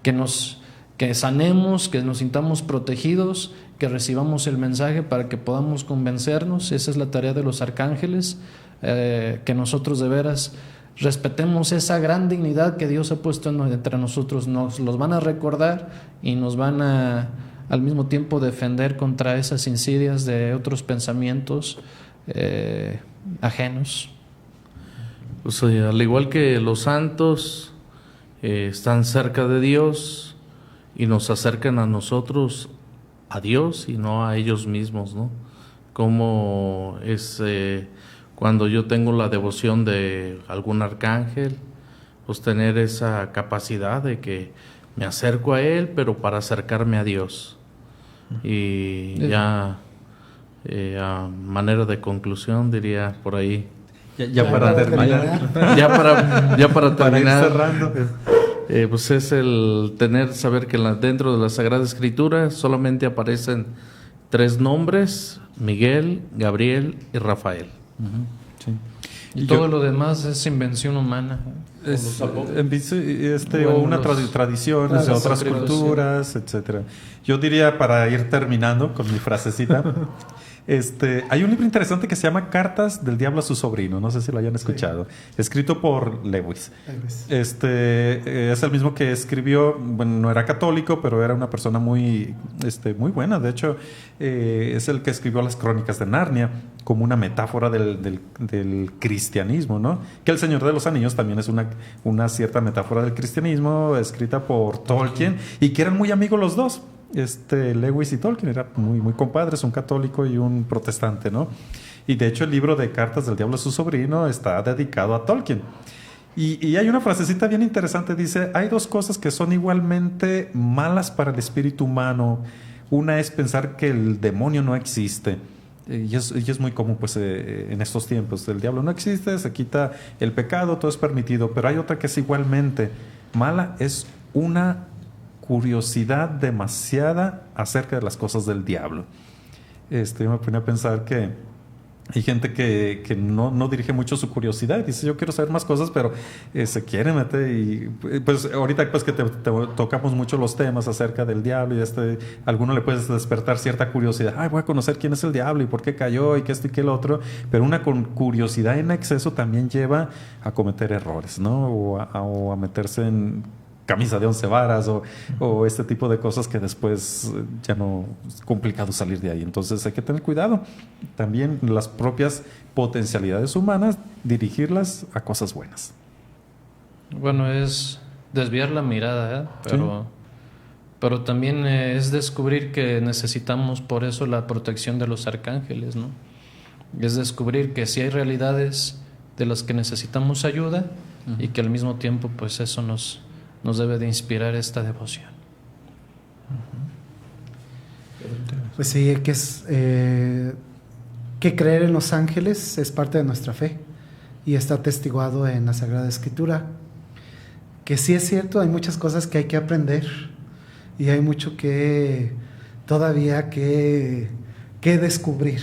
que sanemos, que nos sintamos protegidos, que recibamos el mensaje para que podamos convencernos. Esa es la tarea de los arcángeles, que nosotros de veras respetemos esa gran dignidad que Dios ha puesto entre nosotros. Nos los van a recordar y nos van a al mismo tiempo defender contra esas insidias de otros pensamientos ajenos. Pues, al igual que los santos están cerca de Dios y nos acercan a nosotros, a Dios y no a ellos mismos, ¿no? Como es cuando yo tengo la devoción de algún arcángel, pues tener esa capacidad de que me acerco a él, pero para acercarme a Dios. Y ya a manera de conclusión diría por ahí, para terminar, ya para terminar, para ir cerrando. Pues es saber que dentro de la Sagrada Escritura solamente aparecen 3 nombres: Miguel, Gabriel y Rafael. Sí. Y todo lo demás es invención humana. O una tradición de otras culturas, etcétera. Yo diría, para ir terminando con mi frasecita, hay un libro interesante que se llama Cartas del Diablo a su sobrino, no sé si lo hayan escuchado, escrito por Lewis. Es el mismo que escribió, bueno, no era católico, pero era una persona muy buena. De hecho, es el que escribió las Crónicas de Narnia como una metáfora del cristianismo, ¿no? Que El Señor de los Anillos también es una cierta metáfora del cristianismo, escrita por Tolkien, y que eran muy amigos los dos. Lewis y Tolkien, era muy compadres, un católico y un protestante, ¿no? Y de hecho el libro de Cartas del Diablo a su sobrino está dedicado a Tolkien. Y hay una frasecita bien interesante, dice, hay dos cosas que son igualmente malas para el espíritu humano. Una es pensar que el demonio no existe. Y es muy común pues en estos tiempos. El diablo no existe, se quita el pecado, todo es permitido. Pero hay otra que es igualmente mala, es una curiosidad demasiada acerca de las cosas del diablo. Yo me ponía a pensar que hay gente que no dirige mucho su curiosidad y dice, yo quiero saber más cosas, pero se quiere meter. Y pues ahorita pues que te tocamos mucho los temas acerca del diablo y alguno le puedes despertar cierta curiosidad. Ay, voy a conocer quién es el diablo y por qué cayó y qué esto y qué el otro. Pero una curiosidad en exceso también lleva a cometer errores, ¿no? O a meterse en camisa de 11 varas o este tipo de cosas que después ya no es complicado salir de ahí. Entonces hay que tener cuidado. También las propias potencialidades humanas, dirigirlas a cosas buenas. Bueno, es desviar la mirada, ¿eh? Pero también es descubrir que necesitamos por eso la protección de los arcángeles, ¿no? Es descubrir que sí hay realidades de las que necesitamos ayuda y que al mismo tiempo pues eso nos debe de inspirar esta devoción. Pues sí, que creer en los ángeles es parte de nuestra fe y está atestiguado en la Sagrada Escritura. Que sí es cierto, hay muchas cosas que hay que aprender y hay mucho que todavía que descubrir,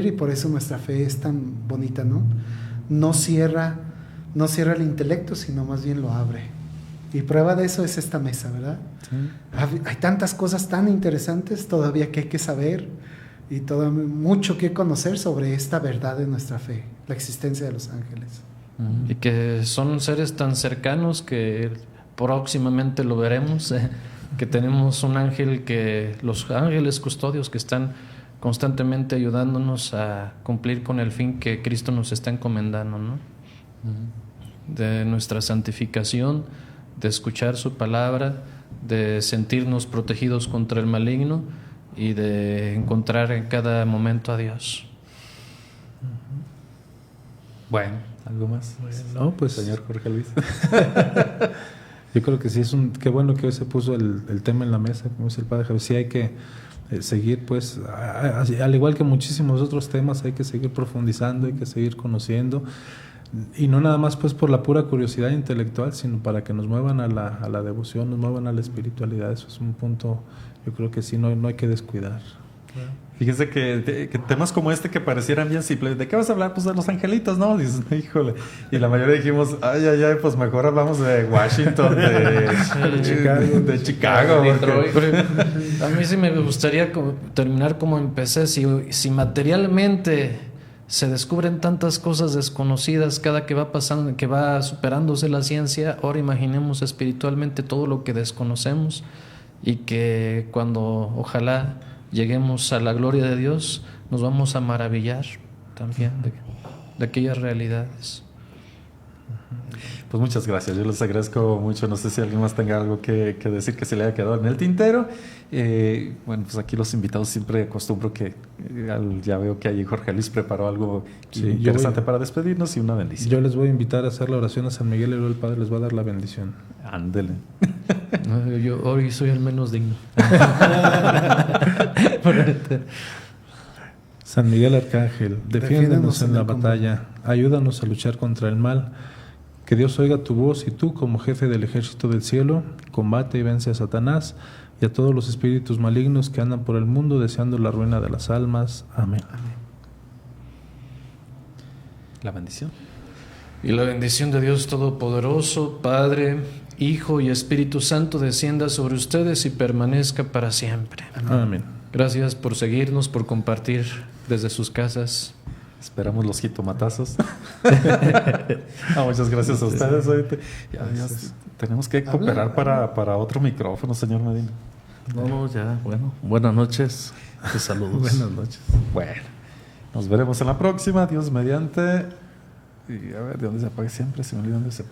y por eso nuestra fe es tan bonita, ¿no? No cierra el intelecto, sino más bien lo abre. Y prueba de eso es esta mesa, ¿verdad? Sí. Hay tantas cosas tan interesantes todavía que hay que saber y mucho que conocer sobre esta verdad de nuestra fe, la existencia de los ángeles. Y que son seres tan cercanos que próximamente lo veremos, que tenemos un ángel, los ángeles custodios que están constantemente ayudándonos a cumplir con el fin que Cristo nos está encomendando, ¿no? De nuestra santificación, de escuchar su palabra, de sentirnos protegidos contra el maligno y de encontrar en cada momento a Dios. Bueno, ¿algo más? No, pues señor Jorge Luis. Yo creo que sí qué bueno que hoy se puso el tema en la mesa, como dice el padre Javier. Sí hay que seguir, pues, al igual que muchísimos otros temas, hay que seguir profundizando, hay que seguir conociendo. Y no nada más pues por la pura curiosidad intelectual, sino para que nos muevan a la devoción, nos muevan a la espiritualidad. Eso es un punto, yo creo que sí, no hay que descuidar. Fíjense que temas como este que parecieran bien simples, ¿de qué vas a hablar? Pues de los angelitos, ¿no? Dices, híjole. Y la mayoría dijimos, ay, pues mejor hablamos de Washington, de Chicago. A mí sí me gustaría terminar como empecé. Si materialmente se descubren tantas cosas desconocidas cada que va pasando, que va superándose la ciencia, ahora imaginemos espiritualmente todo lo que desconocemos y que cuando ojalá lleguemos a la gloria de Dios nos vamos a maravillar también de aquellas realidades. Pues muchas gracias, yo les agradezco mucho. No sé si alguien más tenga algo que decir que se le haya quedado en el tintero. Bueno, pues aquí los invitados siempre acostumbro que ya veo que allí Jorge Luis preparó algo interesante para despedirnos y una bendición. Yo les voy a invitar a hacer la oración a San Miguel, y luego el Padre les va a dar la bendición. Ándele. Yo hoy soy el menos digno. San Miguel Arcángel, defiéndenos en la batalla, ayúdanos a luchar contra el mal. Que Dios oiga tu voz y tú, como jefe del ejército del cielo, combate y vence a Satanás y a todos los espíritus malignos que andan por el mundo deseando la ruina de las almas. Amén. La bendición. Y la bendición de Dios Todopoderoso, Padre, Hijo y Espíritu Santo descienda sobre ustedes y permanezca para siempre. Amén. Gracias por seguirnos, por compartir desde sus casas. Esperamos los jitomatazos. Muchas gracias a ustedes. Tenemos que cooperar para otro micrófono, señor Medina. No, ya, bueno. Buenas noches. Te saludos. Buenas noches. Bueno, nos veremos en la próxima. Dios mediante. Y a ver, ¿de dónde se apaga siempre? Se me olvida dónde se apaga.